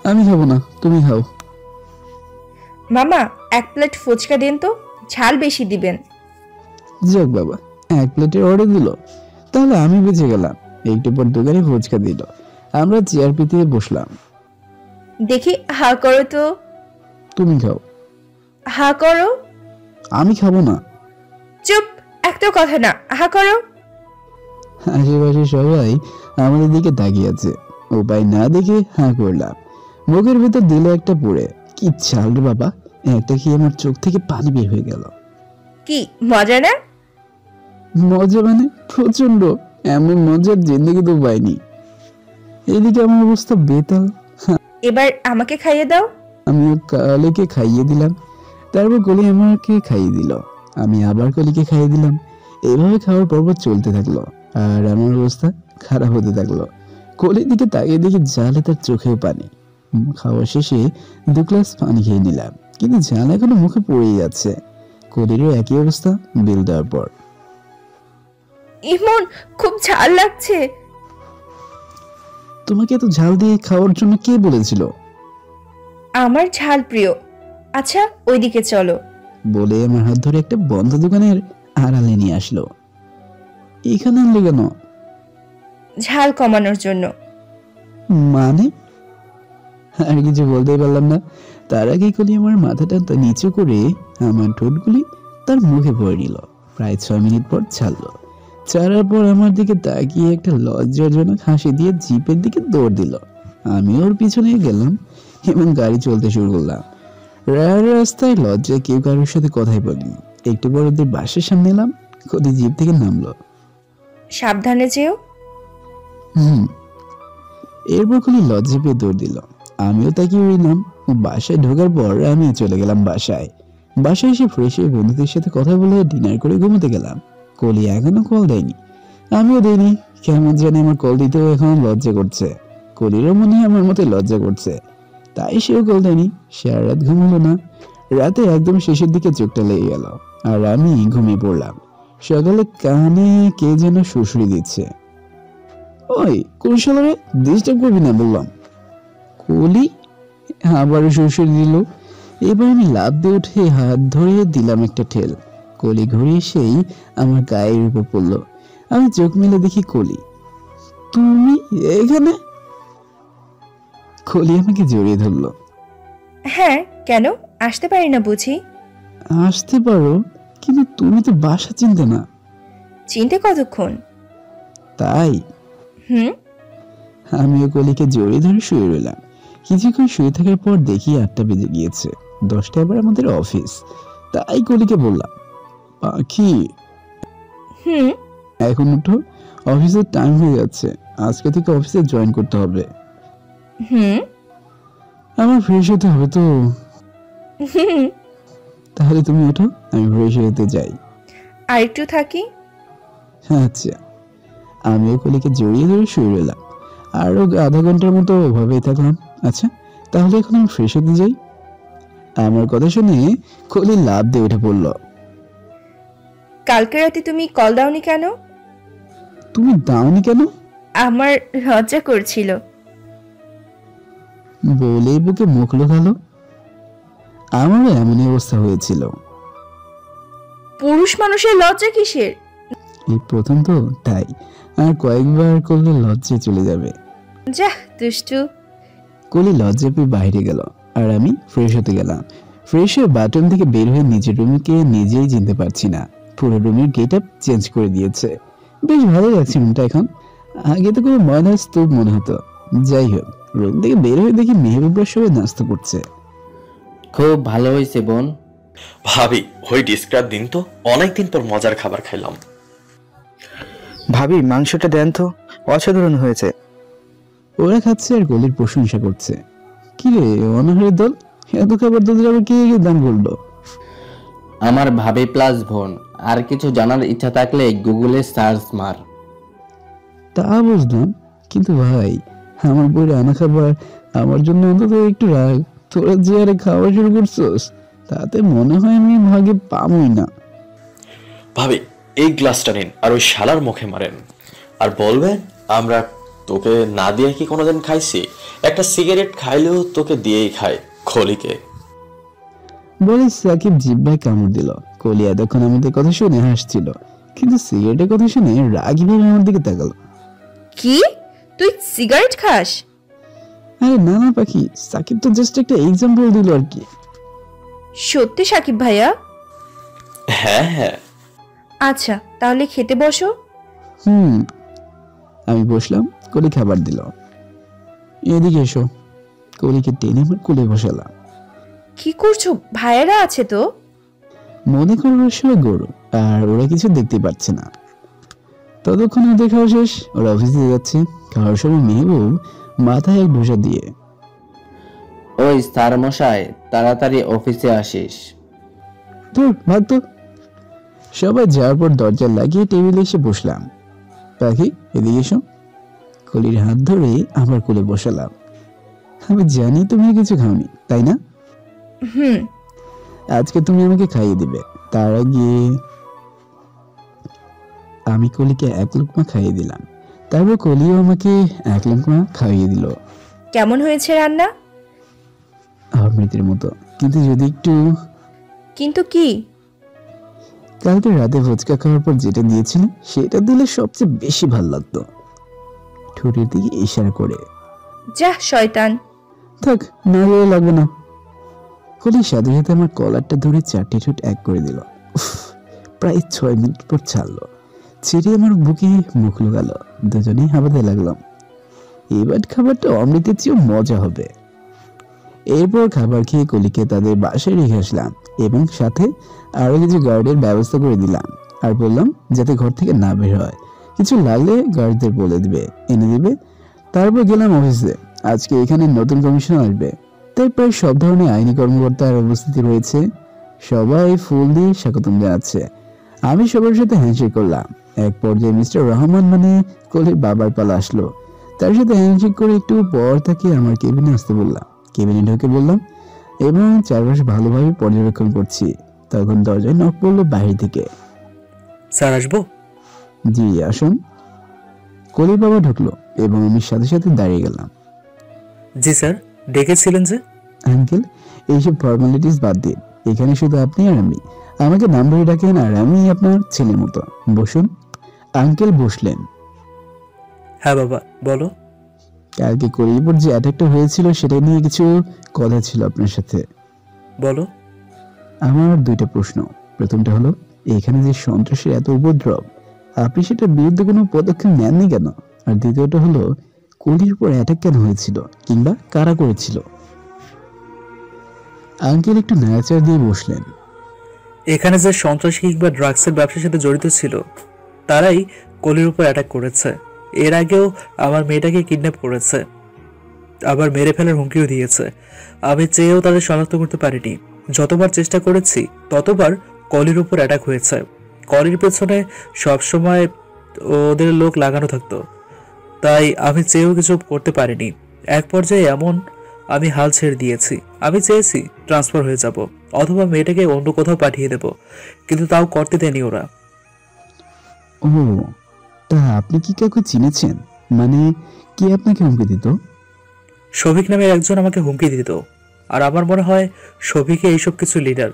আমি খাবো না, তুমি খাও। মামা 1 প্লেট ফুচকা দেন তো, ঝাল বেশি দিবেন। যাক বাবা, 1 প্লেটের অর্ডার দিল, তাহলে আমি বেঁচে গেলাম। একটু পর দোকানে ফুচকা দিল। আমরা চেয়ার পেতে বসলাম। দেখি হা করো তো। তুমি খাও। হা করো। আমি খাবো না। চুপ, একটা কথা না, হা করো। আশেপাশে সবাই আমাদের দিকে তাকিয়ে আছে। উপায় না দেখে হ্যাঁ করলাম। মুখের ভিতর দিল একটা পড়ে। কি চাল রে বাবা, একটা খেয়ে আমার চোখ থেকে পানি বের হয়ে গেল। কি মজা না? মজা মানে প্রচন্ড। এমন মজার জিন্দগি তো পাইনি। এদিকে আমার অবস্থা বেতাল। এবার আমাকে খাইয়ে দাও। আমিও কলিকে খাইয়ে দিলাম। তারপর কলি আমাকে খাইয়ে দিল। আমি আবার কলিকে খাইয়ে দিলাম। এইভাবে খাওয়ার পর্ব চলতে থাকলো আর আমার অবস্থা খারাপ হতে থাকলো। কলির দিকে তাকিয়ে দেখি জালে তার চোখেও পানি। খাওয়া শেষে 2 গ্লাস পানি খেয়ে নিলাম, কিন্তু জাল এখনো মুখে পড়েই যাচ্ছে। কলিরও একই অবস্থা বিল দেওয়ার পর। ইমন, খুব ঝাল লাগছে। তোমাকে এত ঝাল দিয়ে খাওয়ার জন্য কে বলেছিল? আমার ঝাল প্রিয়। আচ্ছা ওইদিকে চলো। বলে আমার হাত ধরে একটা বন্ধ দোকানের আড়ালে নিয়ে আসলো। এখানে আনলে কেন? ঝাল কমানোর জন্য। মানে? আর কিছু বলতেই পারলাম না। তার আগে কলি আমার মাথাটা নিচু করে আমার ঠোঁটগুলি তার মুখে ভরে নিল। প্রায় 6 মিনিট পর ছাড়লো। ছাড়ার পর আমার দিকে তাকিয়ে একটা লজ্জাজনক হাসি দিয়ে জিপের দিকে দৌড় দিল। আমি ওর পিছনে গেলাম এবং গাড়ি চলতে শুরু করলাম। রাস্তায় লজ্জায় কেউ কারোর সাথে কথাই বলিনি। একটু পর ওদের বাসের সামনে এলাম। কলি জিপ থেকে নামলো। সাবধানে যেও। এরপর কলি লজ্জা পেয়ে দৌড় দিল। আমিও তাকিয়ে রইলাম। বাসায় ঢোকার পর আমি চলে গেলাম বাসায়। বাসায় এসে ফ্রেশ হয়ে বন্ধুদের সাথে কথা বলে ডিনার করে ঘুমোতে গেলাম। কলি এখনো কল দেয়নি, আমিও দেইনি। কেমন জানি আমার কল দিতেও এখন লজ্জা করছে। কলিরও মনে হয় আমার মতো লজ্জা করছে, তাই সেও কল দেয়নি। সারা রাত ঘুমলো না। রাতে একদম শেষের দিকে চোখটা লেগে গেল আর আমি ঘুমিয়ে পড়লাম। সকালে কানে কে যেন সুরসুরি দিচ্ছে। ওই কৌশলরে ডিস্টার্ব করবি না বললাম। কলি আবারও সুরসুরি দিল। এবার আমি লাফ দিয়ে উঠে হাত ধরে দিলাম একটা ঠেল। কলি ঘুরে সেই আমার গায়ের উপর পড়লো। আমি চোখ মেলে দেখি কলি। তুমি এখানে? কলি আমাকে জড়িয়ে ধরলো। হ্যাঁ, কেন আসতে পারি না বুঝি? আসতে পারো, কিন্তু তুমি তো বাসা চিনতে না। চিনতে কতক্ষণ? তাই আমিও কলিকে জড়িয়ে ধরে শুয়ে রইলাম। কিছুক্ষণ শুয়ে থাকার পর দেখি 8টা বেজে গিয়েছে। 10টা আবার আমাদের অফিস। তাই কলিকে বললাম, পাখি এখন উঠো, অফিসের টাইম হয়ে যাচ্ছে। আজকে থেকে অফিসে জয়েন করতে হবে। আমার ফ্রেশ হতে হবে তো। তাহলে তুমি ওঠো, আমি ফ্রেশ হতে যাই। আর একটু থাকি। আচ্ছা। আমিও কলিকে জড়িয়ে ধরে শুয়ে রইলাম। আরো আধা ঘন্টার মতো ওভাবেই থাকলাম। আচ্ছা তাহলে এখন আমি ফ্রেশ হতে যাই। আমার কথা শুনে কলি লাফ দিয়ে উঠে পড়ল। কালকে রাতে তুমি কল দাওনি কেন? তুমি দাওনি কেন? আমার লজ্জা করছিল। বলেই বুকে মুখ লুকালো। আমারও এমনই অবস্থা হয়েছিল। পুরুষ মানুষের লজ্জা কিসের? এই প্রথম তো, তাই আর কয়েকবার করলে লজ্জা চলে যাবে। যা দুষ্টু। কলি লজ্জা পেয়ে বাইরে গেল আর আমি ফ্রেশ হতে গেলাম। ফ্রেশ হয়ে বাথরুম থেকে বের হয়ে নিজের রুমকে নিজেই চিনতে পারছি না। পুরো রুমের গেট আপ চেঞ্জ করে দিয়েছে। বেশ ভালো লাগছে রুমটা এখন। আগে তো কোনো ময়নার স্তূপ মনে হতো। যাই হোক, রুম থেকে বের হয়ে দেখি মেহবুবরা সবাই নাস্তা করছে। খুব ভালো হয়েছে বোন। ভাবি ওই ডিসটা দিন তো, অনেকদিন পর মজার খাবার খাইলাম। ভাবি মাংসটা দেন তো, অসাধারণ হয়েছে। ওরা খাচ্ছে আর কলির প্রশংসা করছে। কিরে অনাহারের দল, এত খাবার তোদের আবার কে দান করলো? আমার ভাবি প্লাস বোন। আর কিছু জানার ইচ্ছা থাকলে গুগলে সার্চ মার। তা বুঝলাম, কিন্তু ভাই আমার বই রান্না খাবার আমার জন্য অন্তত একটু রাখ। তোরা যে আরে খাওয়া শুরু করছোস তাতে মনে হয় আমি ভাগে পামই না। ভাবি এই গ্লাসটা নিন আর ওই শালার মুখে মারেন, আর বলবেন আমরা তোকে না দিয়ে কি কোনোদিন খাইছি? একটা সিগারেট খাইলেও তোকে দিয়েই খায় খলিকে। বলে সাকিব জিব্বায় কামড় দিল। কলি এতক্ষণ আমাদের কথা শুনে হাসছিল, কিন্তু সিগারেটের কথা শুনে রাগি ভাবে আমার দিকে তাকালো। কি তুই সিগারেট খাস? আরে না না পাখি, সাকিব তো জাস্ট একটা এক্সাম্পল দিল আর কি। সত্যি সাকিব ভাইয়া? হ্যাঁ হ্যাঁ। আচ্ছা তাহলে খেতে বসো। আমি বসলাম, কলি খাবার দিল। এদিকে এসো। কলিকে টেনে আমার কোলে বসালাম। কি করছো? ভাইয়ারা আছে তো? মনে করবার সময় গরু, আর ওরা কিছু দেখতে পাচ্ছে না। ততক্ষণ ওদের খাওয়া শেষ, ওরা অফিসে যাচ্ছে। খাওয়ার সময় মেহবুব মাথায় এক ঢোসা দিয়ে, ওই স্যার মশাই তাড়াতাড়ি অফিসে আসিস। ভাগ তো। সবাই যাওয়ার পর দরজা লাগিয়ে টেবিলে এসে বসলাম। পাখি এদিকে এসো। কলির হাত ধরে আমার কোলে বসালাম। আমি জানি তুমি কিছু খাওনি, তাই না? আজকে তুমি আমাকে খাইয়ে দিবে। তার আগে আমি কলিকে এক লোকমা খাইয়ে দিলাম। তারপর কলিও আমাকে এক লোকমা খাইয়ে দিল। কেমন হয়েছে রান্না? অমৃতের মতো, কিন্তু যদি একটু। কিন্তু কি? কালকে রাতে ফুচকা খাওয়ার পর যেটা দিয়েছিল সেটা দিলে সবচেয়ে বেশি ভালো লাগতো। ঠোঁটের দিকে ইশারা করে। যা শয়তান। থাক, না গেলে লাগবে না। কলির সাথে সাথে আমার কলারটা ধরে 4টে ঠোঁট এক করে দিল। প্রায় 6 মিনিট পর ছাড়লো। ছেড়ে আমার বুকে মুখ লুকাল। দুজনেই হাবাতে লাগলাম। এবার খাবারটা অমৃতের চেয়েও মজা হবে। এরপর খাবার খেয়ে কলিকে তাদের বাসায় রেখে আসলাম এবং সাথে আরো কিছু গার্ডের ব্যবস্থা করে দিলাম। আর বললাম যাতে ঘর থেকে না বের হয়, কিছু লাগলে গার্ডদের বলে দিবে, এনে দিবে। তারপর গেলাম অফিসে। আজকে এখানে নতুন কমিশন আসবে, তাই প্রায় সব ধরনের আইনি কর্মকর্তার উপস্থিতি রয়েছে। সবাই ফুল দিয়ে স্বাগতম জানাচ্ছে। আমি সবার সাথে হ্যান্ডশেক করলাম। এক পর্যায়ে মিস্টার রহমান মানে কলির বাবার পালা আসলো। তার সাথে হ্যান্ডশেক করে একটু পর তাকে আমার কেবিনে আসতে বললাম। কেবিনে ঢুকে বললাম এবং চারপাশে ভালোভাবে পর্যবেক্ষণ করছি। তখন দরজায় নক পড়লো বাইরে থেকে। স্যার আসবো? জি আসুন। কলির বাবা ঢুকলো এবং আমি সাথে সাথে দাঁড়িয়ে গেলাম। জি স্যার, ডেকেছিলেন যে? আঙ্কেল এইসব ফর্মালিটিস বাদ দিন, এখানে শুধু আপনি আর আমি। আমাকে নাম ধরে ডাকেন আর আমি আপনার ছেলের মতো। বসুন। আঙ্কেল বসলেন। হ্যাঁ বাবা বলো। কালকে কলির উপর যে অ্যাটাকটা হয়েছিল সেটা নিয়ে কিছু কথা ছিল আপনার সাথে। বলো। আমার 2টা প্রশ্ন। প্রথমটা হলো, এখানে যে সন্ত্রাসের এত উপদ্রব, আপনি সেটার বিরুদ্ধে কোনো পদক্ষেপ নেননি কেন? আর দ্বিতীয়টা হলো, কলির উপর অ্যাটাক কেন হয়েছিল কিংবা কারা করেছিল? আঙ্কেল একটু নাড়াচাড়া দিয়ে বসলেন। এখানে যে সন্ত্রাসী কিংবা ড্রাগসের ব্যবসার সাথে জড়িত ছিল তারাই কলির উপর অ্যাটাক করেছে। এর আগেও আমার মেয়েটাকে কিডন্যাপ করেছে, আবার মেরে ফেলার হুমকিও দিয়েছে। আমি চেয়েও তাদের শনাক্ত করতে পারিনি। যতবার চেষ্টা করেছি ততবার কলির উপর অ্যাটাক হয়েছে। কলির পেছনে সবসময় ওদের লোক লাগানো থাকতো, তাই আমি চেয়েও কিছু করতে পারিনি। এক পর্যায়ে এমন আমি হাল ছেড়ে দিয়েছি। আমি চেয়েছি ট্রান্সফার হয়ে যাব অথবা মেয়েটাকে অন্য কোথাও পাঠিয়ে দেব, কিন্তু তাও করতে দেয়নি ওরা। ও, তা আপনি কি কাউকে চিনেছেন? মানে কি আপনাকে হুমকি দিত? শফিক নামের একজন আমাকে হুমকি দিত, আর আমার মনে হয় শফিকে এইসব কিছু লিডার।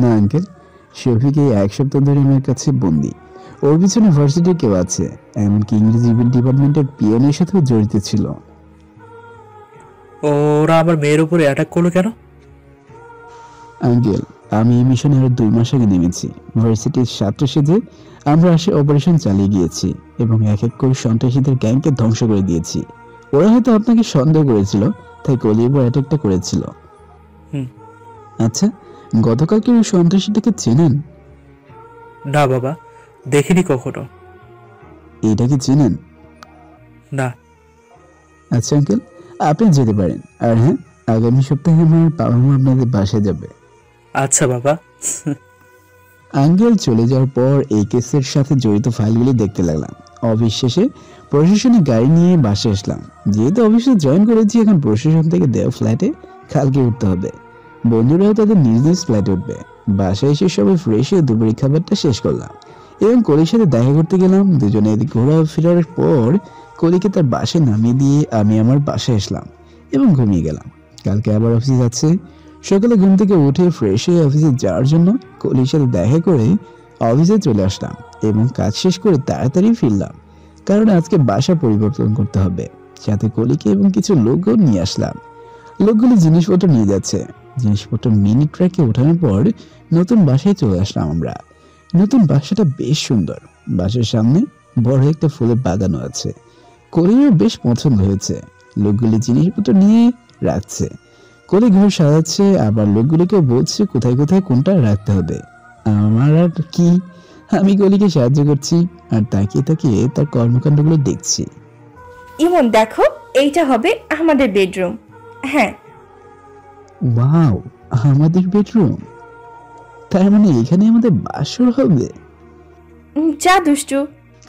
না আঙ্কেল, শফিক এই 1 সপ্তাহ ধরে আমার কাছে বন্দি। ওর পিছনে ভার্সিটির কেউ আছে, এমনকি ইংরেজি ডিপার্টমেন্টের পিএনের সাথেও জড়িত ছিল। ওরা আমার মেয়ের উপরে অ্যাটাক করলো কেন? আঙ্কেল, আমি এই মিশনে আরো 2 মাস আগে নেমেছি। ভার্সিটির ছাত্র সেজে আমরা আসে অপারেশন চালিয়ে গিয়েছি এবং এক এক করে সন্ত্রাসীদের গ্যাংকে ধ্বংস করে দিয়েছি। ওরা হয়তো আপনাকে সন্দেহ করেছিল, তাই কলির উপর অ্যাটাকটা করেছিল। আচ্ছা, গতকালকে ওই সন্ত্রাসীটাকে চেনেন? না বাবা, দেখিনি কখনো। এটা কি চেনেন? না। আচ্ছা আঙ্কেল, আপনি যেতে পারেন। আর হ্যাঁ, আগামী সপ্তাহে আমার বাবা মা আপনাদের বাসায় যাবে। আচ্ছা বাবা। আঙ্কেল চলে যাওয়ার পর এই কেসের সাথে জড়িত ফাইলগুলি দেখতে লাগলাম। অফিস শেষে প্রশাসনিক গাড়ি নিয়ে বাসে আসলাম। যেহেতু অফিসে জয়েন করেছি, এখন প্রশাসন থেকে দেওয়া ফ্ল্যাটে কালকে উঠতে হবে। বন্ধুরাও তাদের নিজ নিজ ফ্ল্যাটে উঠবে। বাসায় এসে সবাই ফ্রেশ হয়ে দুপুরের খাবারটা শেষ করলাম এবং কলির সাথে দেখা করতে গেলাম। দুজনে এদিকে ঘোরাফেরার পর কলিকে তার বাসায় নামিয়ে দিয়ে আমি আমার বাসায় আসলাম এবং ঘুমিয়ে গেলাম। কালকে আবার অফিসে যাচ্ছে। সকালে ঘুম থেকে উঠে ফ্রেশ হয়ে অফিসে যাওয়ার জন্য কলির সাথে দেখা করে অফিসে চলে আসলাম এবং কাজ শেষ করে তাড়াতাড়ি ফিরলাম, কারণ আজকে বাসা পরিবর্তন করতে হবে। সাথে কলিকে এবং কিছু লোকও নিয়ে আসলাম। লোকগুলি জিনিসপত্র নিয়ে যাচ্ছে। জিনিসপত্র মিনি ট্রাকে ওঠানোর পর নতুন বাসায় চলে আসলাম আমরা। নতুন বাসাটা বেশ সুন্দর। বাসার সামনে বড় একটা ফুলের বাগানও আছে। কলিরও বেশ পছন্দ হয়েছে। লোকগুলি জিনিসপত্র নিয়ে রাখছে। কলি ঘর সাজাচ্ছে, আবার লোকগুলিকে বলছে কোথায় কোথায় কোনটা রাখতে হবে। আমার আর কি, আমি কলিকে সাহায্য করছি আর তাকিয়ে তাকিয়ে তার কর্মকাণ্ডগুলো দেখছি। ইমন দেখো, এইটা হবে আমাদের বেডরুম। হ্যাঁ। ওয়াও, আমাদের বেডরুম? তার মানে এখানে আমাদের বাসর হবে? যা দুষ্টু।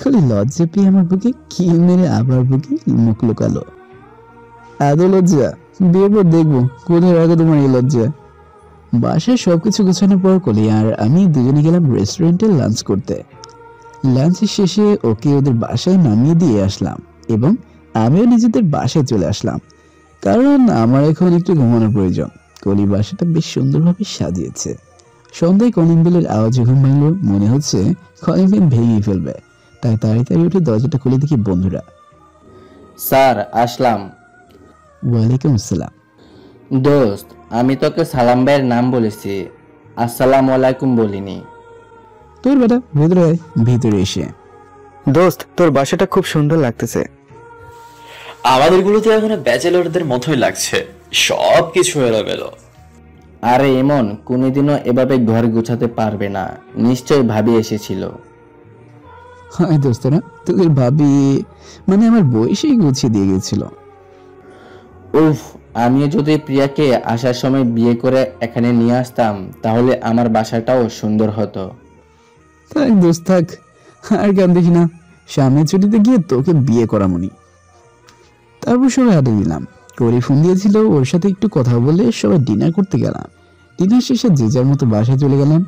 খালি লজ্জা পেয়ে আমার বুকে কি মেরে আবার বুকে মুখ লুকালো। আদৌ লজ্জা? বিয়ের পর দেখবো কোথায় রাখো তোমার এই লজ্জা। বাসায় সবকিছু গোছানোর পর কলি আর আমি দুজনে গেলাম রেস্টুরেন্টে লাঞ্চ করতে। লাঞ্চের শেষে ওকে ওদের বাসায় নামিয়ে দিয়ে আসলাম এবং আমিও নিজেদের বাসায় চলে আসলাম, কারণ আমার এখন একটু ঘুমানোর প্রয়োজন। কলি বাসাটা বেশ সুন্দরভাবে সাজিয়েছে। সন্ধ্যায় কলিং বেলের আওয়াজে ঘুম ভাঙলো। মনে হচ্ছে কলিং বেল ভেঙে ফেলবে, তাই তাড়াতাড়ি উঠে দরজাটা খুলে দেখি বন্ধুরা। স্যার আসলাম। ওয়ালাইকুম আসসালাম। দোস্ত, আমি তোকে সালাম ভাইয়ের নাম বলেছি, আসসালামু আলাইকুম বলিনি। তোর বেটা ভিতরে আয়। ভিতরে এসে, দোস্ত তোর বাসাটা খুব সুন্দর লাগতেছে। আমাদেরগুলো তো এখন ব্যাচেলরদের মতোই লাগছে, সব কিছু এলোমেলো। আরে এমন কোনোদিনও এভাবে ঘর গুছাতে পারবে না, নিশ্চয় ভাবি এসেছিল। হ্যাঁ দোস্তরা, তোদের ভাবি মানে আমার বয়সেই গুছিয়ে দিয়ে গেছিল। উফ, আমিও যদি প্রিয়াকে আসার সময় বিয়ে করে এখানে নিয়ে আসতাম তাহলে আমার বাসাটাও সুন্দর হতো। থাক দোস্ত থাক, আর গান দেখি না। সামনের ছুটিতে গিয়ে তোকে বিয়ে করামনি। তারপর সবাই আড্ডা দিলাম। করি ফোন দিয়েছিল, ওর সাথে একটু কথা বলে সবাই ডিনার করতে গেলাম। ডিনার শেষে যে যার মতো বাসায় চলে গেলাম।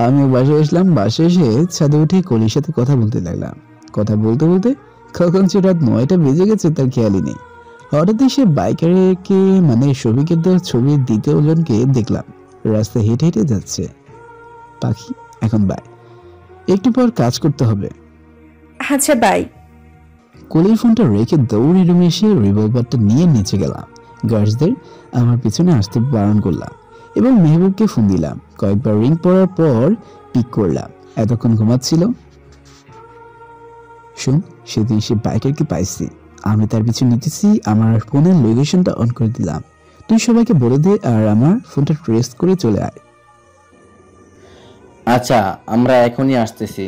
আমিও বাসায় আসলাম। বাসায় এসে ছাদে উঠে কলির সাথে কথা বলতে লাগলাম। কথা বলতে বলতে কখন যে রাত 9টা বেজে গেছে তার খেয়ালই নেই। হঠাৎ এসে বাইকারকে মানে শফিকের দেওয়া ছবির দ্বিতীয় জনকে দেখলাম রাস্তায় হেঁটে হেঁটে যাচ্ছে। পাখি, এখন বাই, একটু পর কাজ করতে হবে। আচ্ছা বাই। কলির ফোনটা রেখে দৌড়ে রুমে এসে রিভলভারটা নিয়ে নিচে গেলাম। গার্ডসদের আমার পিছনে আসতে বারণ করলাম এবং মেহবুবকে ফোন দিলাম। কয়েকবার রিং পড়ার পর পিক করলাম। এতক্ষণ ঘুমাচ্ছিল। শোন, সেদিন সে বাইকারকে পাইছি, আমি তার পিছু নিতেছি। আমার ফোনের লোকেশনটা অন করে দিলাম। তুই সবাইকে বলে দে আর আমার ফোনটা ট্রেস করে চলে আয়। আচ্ছা, আমরা এখনই আসতেছি।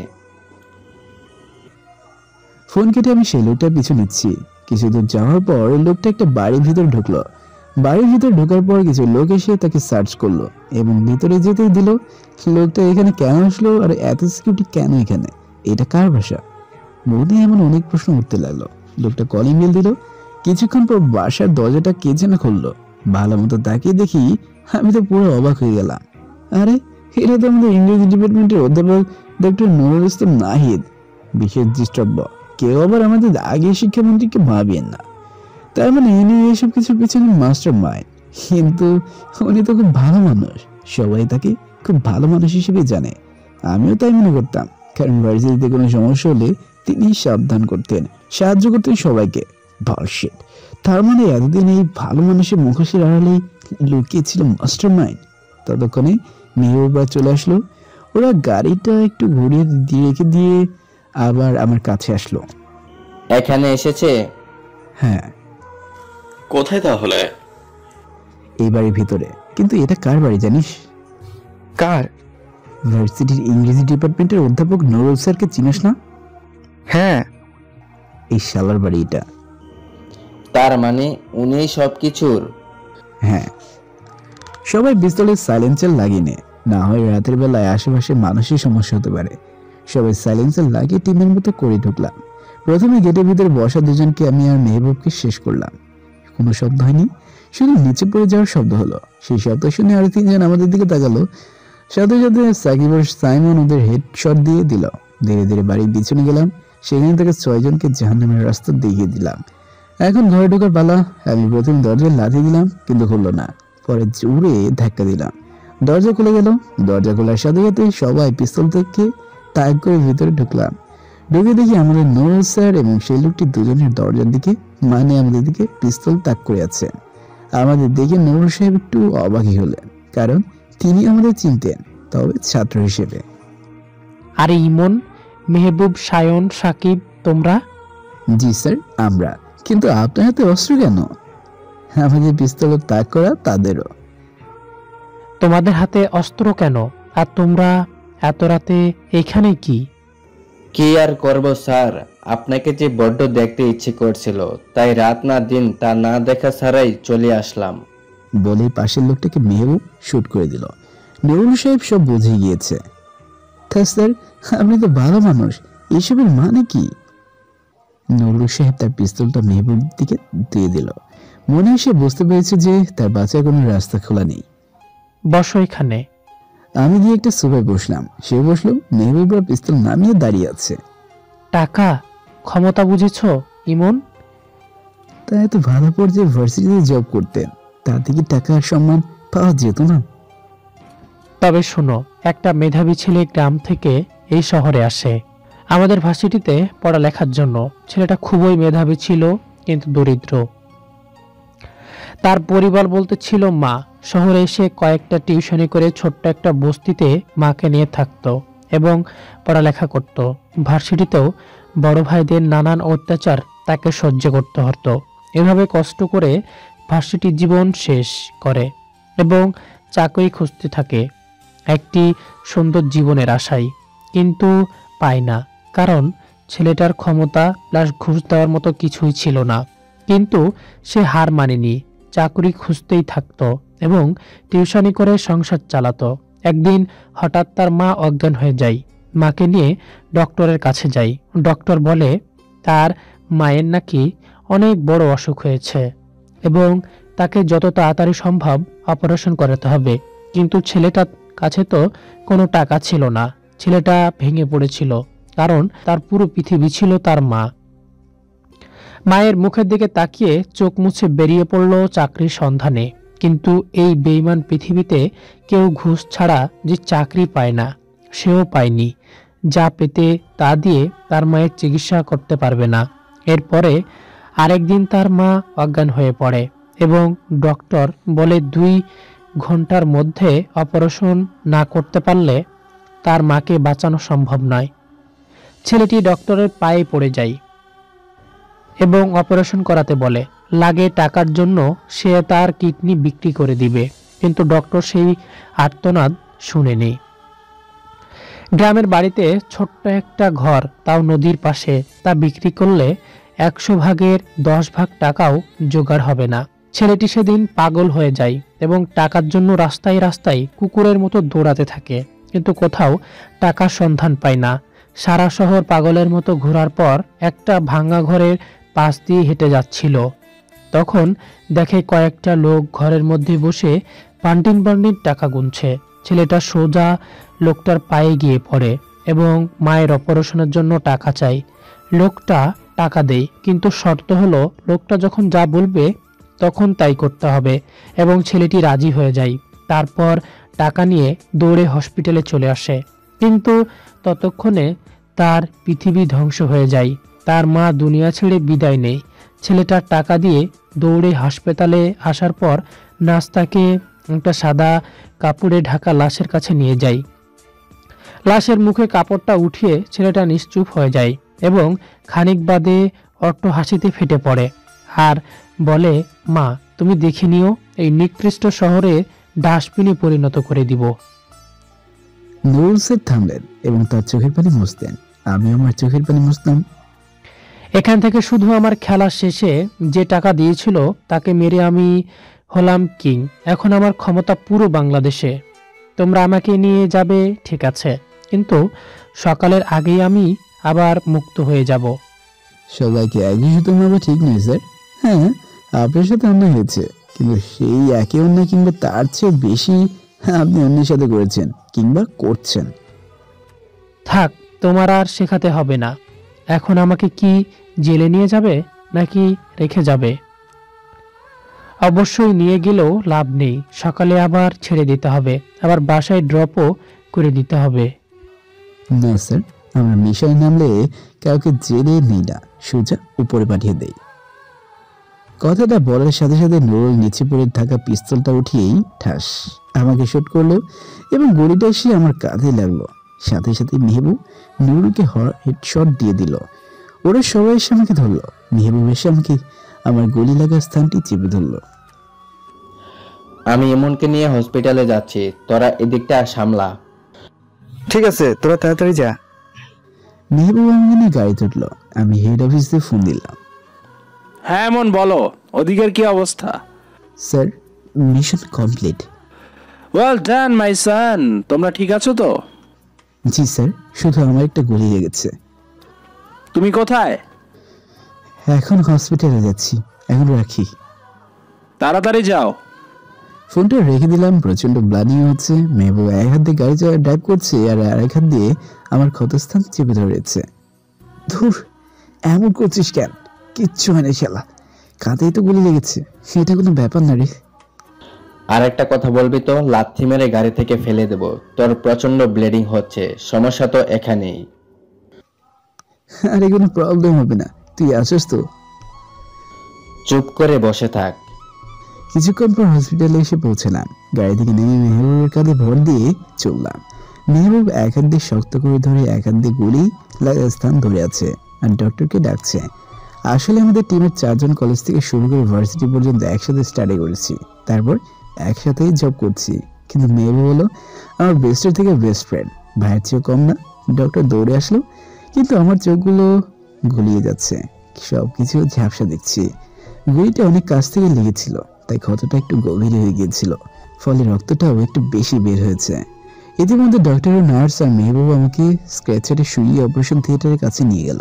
ফোন কেটে আমি সেই লোকটার পিছু নিচ্ছি। কিছু দূর যাওয়ার পর লোকটা একটা বাড়ির ভিতর ঢুকলো। বাড়ির ভিতর ঢোকার পর কিছু লোক এসে তাকে সার্চ করলো এবং ভিতরে যেতেই দিল। লোকটা এখানে কেন আসলো আর এত সিকিউরিটি কেন এখানে? এটা কার বাসা? মনে এমন অনেক প্রশ্ন উঠতে লাগলো। লোকটা কলিং বেল দিল। কিছুক্ষণ পর বাসার দরজাটা কে যেন খুললো। ভালো মতো তাকিয়ে দেখি আমি তো পুরো অবাক হয়ে গেলাম। আরে এটা তো আমাদের ইংরেজি ডিপার্টমেন্টের অধ্যাপক ডক্টর নুরুল ইসলাম নাহিদ। বিশেষ দৃষ্টব্য, কেউ আবার আমাদের আগে শিক্ষামন্ত্রীকে ভাবিয়েন না। তার মানে ইনি এইসব কিছুর পিছনে মাস্টার মাইন্ড। কিন্তু উনি তো খুব ভালো মানুষ, সবাই তাকে খুব ভালো মানুষ হিসেবে জানে। আমিও তাই মনে করতাম, কারণ ভার্সিটিতে কোনো সমস্যা হলে তিনি সাবধান করতেন, সাহায্য করতেন সবাইকে। ভলশেট, তার মানে এতদিন এই ভালো মানুষের মুখোশের আড়ালে লুকিয়ে ছিল মাস্টার মাইন্ড। ততক্ষণে মেহবুবা চলে আসলো। ওরা গাড়িটা একটু ঘুরিয়ে রেখে দিয়ে আবার আমার কাছে আসলো। এখানে এসেছে? হ্যাঁ। কোথায় তাহলে? এই বাড়ির ভিতরে। কিন্তু এটা কার বাড়ি জানিস? কার? ভার্সিটির ইংরেজি ডিপার্টমেন্টের অধ্যাপক নুরুল স্যারকে চিনিস না? হ্যাঁ, এই শালার বাড়ি এটা। তার মানে উনিই সবকিছুর? হ্যাঁ, সবাই পিস্তলের সাইলেন্সার লাগিয়ে নে, না হয় রাতের বেলায় আশেপাশে মানুষের সমস্যা হতে পারে। সবাই সাইলেন্সার লাগিয়ে টিমের মতো করে ঢুকলাম। প্রথমে গেটের ভিতরে বসা দুজনকে আমি আর মেহবুবকে শেষ করলাম। কোনো শব্দ হয়নি, শুধু নিচে পড়ে যাওয়ার শব্দ হলো। সেই শব্দ শুনে আরো তিনজন আমাদের দিকে তাকালো। সাথে সাথে সাকিব আর সাইমন ওদের হেডশট দিয়ে দিল। ধীরে ধীরে বাড়ির পিছনে গেলাম, সেখানে থেকে 6 জনকে জাহান্নামের রাস্তা দেখিয়ে দিলাম। এখন ঘরে ঢোকার পালা। আমি প্রথম দরজায় লাথি দিলাম, কিন্তু খুললো না। পরে জোরে ধাক্কা দিলাম, দরজা খুলে গেল। দরজা খোলার সাথে সাথে সবাই পিস্তল থেকে তাক করে ভিতরে ঢুকলাম। ঢুকে দেখি আমাদের নুরুল স্যার এবং সেই লোকটি দুজনের দরজার দিকে, মানে আমাদের দিকে পিস্তল তাক করে আছে। আমাদের দেখে নুরুল সাহেব একটু অবাকই হলেন, কারণ তিনি আমাদের চিনতেন, তবে ছাত্র হিসেবে। আরে ইমন, মেহবুব, সায়ন, সাকিব, তোমরা? জি স্যার, আমরা। কিন্তু আপনার হাতে অস্ত্র কেন? আমাদের পিস্তল তাক করা তাদেরও। তোমাদের হাতে অস্ত্র কেন? আর তোমরা এত রাতে এখানে কি? কি আর করব স্যার, আপনাকে যে বড্ড দেখতে ইচ্ছে করছিল, তাই রাত না দিন তা না দেখা ছাড়াই চলে আসলাম। বলে পাশের লোকটাকে মেহবুব শুট করে দিল। নুরুল সাহেব সব বুঝে গিয়েছে। তা স্যার, আপনি তো ভালো মানুষ, এসবের মানে কি? নুরুল সাহেব তার পিস্তলটা মেহবুব দিকে দিয়ে দিল। মনে সে বুঝতে পেরেছে যে তার বাঁচার কোনো রাস্তা খোলা নেই। বসো এখানে। আমি গিয়ে একটা সোফায় বসলাম, সে বসলো। মেহবুবরা পিস্তল নামিয়ে দাঁড়িয়ে আছে। টাকা, ক্ষমতা বুঝেছ ইমন? তা এত ভালো পর্যায়ে ভার্সিটিতে জব করতেন, তা থেকে টাকা আর সম্মান পাওয়া যেত না? তবে শোনো, একটা মেধাবী ছেলে গ্রাম থেকে এই শহরে আসে আমাদের ভার্সিটিতে পড়ালেখার জন্য। ছেলেটা খুবই মেধাবী ছিল, কিন্তু দরিদ্র। তার পরিবার বলতে ছিল মা। শহরে এসে কয়েকটা টিউশনি করে ছোট্ট একটা বস্তিতে মাকে নিয়ে থাকতো এবং পড়ালেখা করত। ভার্সিটিতেও বড় ভাইদের নানান অত্যাচার তাকে সহ্য করতে হতো। এভাবে কষ্ট করে ভার্সিটি জীবন শেষ করে এবং চাকরি খুঁজতে থাকে একটি সুন্দর জীবনের আশায়, কিন্তু পায় না, কারণ ছেলেটার ক্ষমতা প্লাস ঘুষ দেওয়ার মতো কিছুই ছিল না। কিন্তু সে হার মানেনি, চাকরি খুঁজতেই থাকতো এবং টিউশনি করে সংসার চালাতো। একদিন হঠাৎ তার মা অজ্ঞান হয়ে যায়। মাকে নিয়ে ডক্টরের কাছে যাই। ডক্টর বলে তার মায়ের নাকি অনেক বড় অসুখ হয়েছে এবং তাকে যত তাড়াতাড়ি সম্ভব অপারেশন করাতে হবে। কিন্তু ছেলেটার কাছে তো কোনো টাকা ছিল না। ছেলেটা ভেঙে পড়েছিল, কারণ তার পুরো পৃথিবী ছিল তার মা। মায়ের মুখের দিকে তাকিয়ে চোখ মুছে বেরিয়ে পড়ল চাকরির সন্ধানে। কিন্তু এই বেইমান পৃথিবীতে কেউ ঘুষ ছাড়া যে চাকরি পায় না, সেও পায়নি। যা পেতে তা দিয়ে তার মায়ের চিকিৎসা করতে পারবে না। এরপরে আরেকদিন তার মা অজ্ঞান হয়ে পড়ে এবং ডক্টর বলে 2 ঘন্টার মধ্যে অপারেশন না করতে পারলে তার মাকে বাঁচানো সম্ভব নয়। ছেলেটি ডক্টরের পায়ে পড়ে যায় এবং অপারেশন করাতে বলে। লাগে টাকার জন্য সে তার কিডনি বিক্রি করে দিবে, কিন্তু ডক্টর সেই আর্তনাদ শুনেনি। গ্রামের বাড়িতে ছোট্ট একটা ঘর, তাও নদীর পাশে, তা বিক্রি করলে 100 ভাগের 10 ভাগ টাকাও জোগাড় হবে না। ছেলেটি সেদিন পাগল হয়ে যায় এবং টাকার জন্য রাস্তায় রাস্তায় কুকুরের মতো দৌড়াতে থাকে, কিন্তু কোথাও টাকার সন্ধান পায় না। সারা শহর পাগলের মতো ঘোরার পর একটা ভাঙা ঘরের পাশ দিয়ে হেঁটে যাচ্ছিল। তখন দেখে কয়েকটা লোক ঘরের মধ্যে বসে বান্ডিল বান্ডিল টাকা গুনছে। ছেলেটা সোজা লোকটার পায়ে গিয়ে পড়ে এবং মায়ের অপারেশনের জন্য টাকা চাই। লোকটা টাকা দেয়, কিন্তু শর্ত হলো লোকটা যখন যা বলবে তখন তাই করতে হবে, এবং ছেলেটি রাজি হয়ে যায়। তারপর টাকা নিয়ে দৌড়ে হসপিটালে চলে আসে, কিন্তু ততক্ষণে তার পৃথিবী ধ্বংস হয়ে যায়। তার মা দুনিয়া ছেড়ে বিদায় নেয়। ছেলেটার টাকা দিয়ে দৌড়ে হাসপাতালে আসার পর নার্স তাকে একটা সাদা কাপড়ে ঢাকা লাশের কাছে নিয়ে যায়। লাশের মুখে কাপড়টা উঠিয়ে ছেলেটা নিশ্চুপ হয়ে যায় এবং খানিক বাদে অট্ট হাসিতে ফেটে পড়ে আর বলে, মা তুমি দেখে নিও, এই নিকৃষ্ট শহরে ডাস্টবিনে পরিণত করে দিব। নুরুল স্যার থামলেন এবং তার চোখের পানি মুছতেন। আমি আমার চোখের পানি মুছতাম। এখান থেকে শুধু আমার খেলা শেষে যে টাকা দিয়েছিল তাকে মেরে আমি হলাম কিং। এখন আমার ক্ষমতা পুরো বাংলাদেশে। তোমরা আমাকে নিয়ে যাবে ঠিক আছে, কিন্তু সকালের আগেই আমি আবার মুক্ত হয়ে যাব। সবাইকে একই সাথে মারবো ঠিক নয় স্যার। হ্যাঁ, আপনার সাথে অন্যায় হয়েছে, কিন্তু সেই একই অন্যায় কিংবা তার চেয়ে বেশি আপনি অন্যের সাথে করেছেন কিংবা করছেন। থাক, তোমার আর শেখাতে হবে না। এখন আমাকে কি জেলে নিয়ে যাবে নাকি রেখে যাবে? অবশ্যই নিয়ে গেলেও লাভ নেই, সকালে আবার ছেড়ে দিতে হবে, আবার বাসায় ড্রপও করে দিতে হবে। না স্যার, আমরা মিশনে নামলে কাউকে জেলে নেই না, সোজা উপরে পাঠিয়ে দেই। কথাটা বলার সাথে সাথে নুরুল নিচে পড়ে থাকা পিস্তলটা উঠিয়েই ঠাস আমাকে শুট করলো এবং গুলিটা এসে আমার কাঁধে লাগলো। সাথে সাথে মেহবুব নুরুলকে হেডশট দিয়ে দিল। ওরা সবাই এসে আমাকে ধরলো। মেহবুব এসে আমাকে আমার গুলি লাগা স্থানটি চেপে ধরলো। আমি ইমনকে নিয়ে হসপিটালে যাচ্ছি, তোরা এদিকটা সামলা। ঠিক আছে, তোরা তাড়াতাড়ি যা। মেহবুব আমাকে নিয়ে গাড়িতে উঠলো। আমি হেড অফিসে ফোন দিলাম। হ্যাঁ এমন বলো, ওদিকের কি অবস্থা? Sir, mission complete. Well done my son, তোমরা ঠিক আছো তো? জি স্যার, শুধু আমার একটা গুলি লেগেছে। তুমি কোথায়? এখন হসপিটালে যাচ্ছি, এখন রাখি। তাড়াতাড়ি যাও। ফোনটা রেখে দিলাম। প্রচন্ড ব্লাডিং হচ্ছে। মেহবুব এক হাত দিয়ে গাড়ি ড্রাইভ করছে আর আরেক হাত দিয়ে আমার ক্ষতস্থান চেপে ধরেছে। ধুর, এমন করছিস কেন? কিচ্ছু হয় না শালা, কাঁধেই তো গুলি লেগেছে, সেটা কোনো ব্যাপার না রে। আর একটা কথা বলবি তো লাথি মেরে গাড়ি থেকে ফেলে দেব। তোর প্রচন্ড ব্লিডিং হচ্ছে, সমস্যা তো এখানেই। আরে কোনো প্রবলেম হবে না, তুই আসিস তো। চুপ করে বসে থাক। কিছুক্ষণ পর হসপিটালে এসে পৌঁছলাম। গাড়ি থেকে নেমে মেহবুবের কাঁধে ভর দিয়ে চললাম। মেহবুব এক হাত দিয়ে শক্ত করে ধরে এক হাত দিয়ে গুলি লাগা স্থান ধরে আছে আর ডক্টরকে ডাকছে। আসলে আমাদের টিমের 4 জন কলেজ থেকে শুরু করে ভার্সিটি পর্যন্ত একসাথে স্টাডি করেছি, তারপর একসাথেই জব করছি। কিন্তু মেহবুব হলো আমার বেস্টের থেকে বেস্ট ফ্রেন্ড, ভাইয়ের চেয়েও কম না। ডক্টর দৌড়ে আসলো, কিন্তু আমার চোখগুলো গুলিয়ে যাচ্ছে, সবকিছু ঝাপসা দেখছি। গুলিটা অনেক কাছ থেকে লেগেছিল, তাই ক্ষতটা একটু গভীর হয়ে গিয়েছিল, ফলে রক্তটাও একটু বেশি বের হয়েছে। ইতিমধ্যে ডক্টর ও নার্স আর মেহবুব আমাকে স্ক্র্যাচারে শুইয়ে অপারেশন থিয়েটারের কাছে নিয়ে গেল।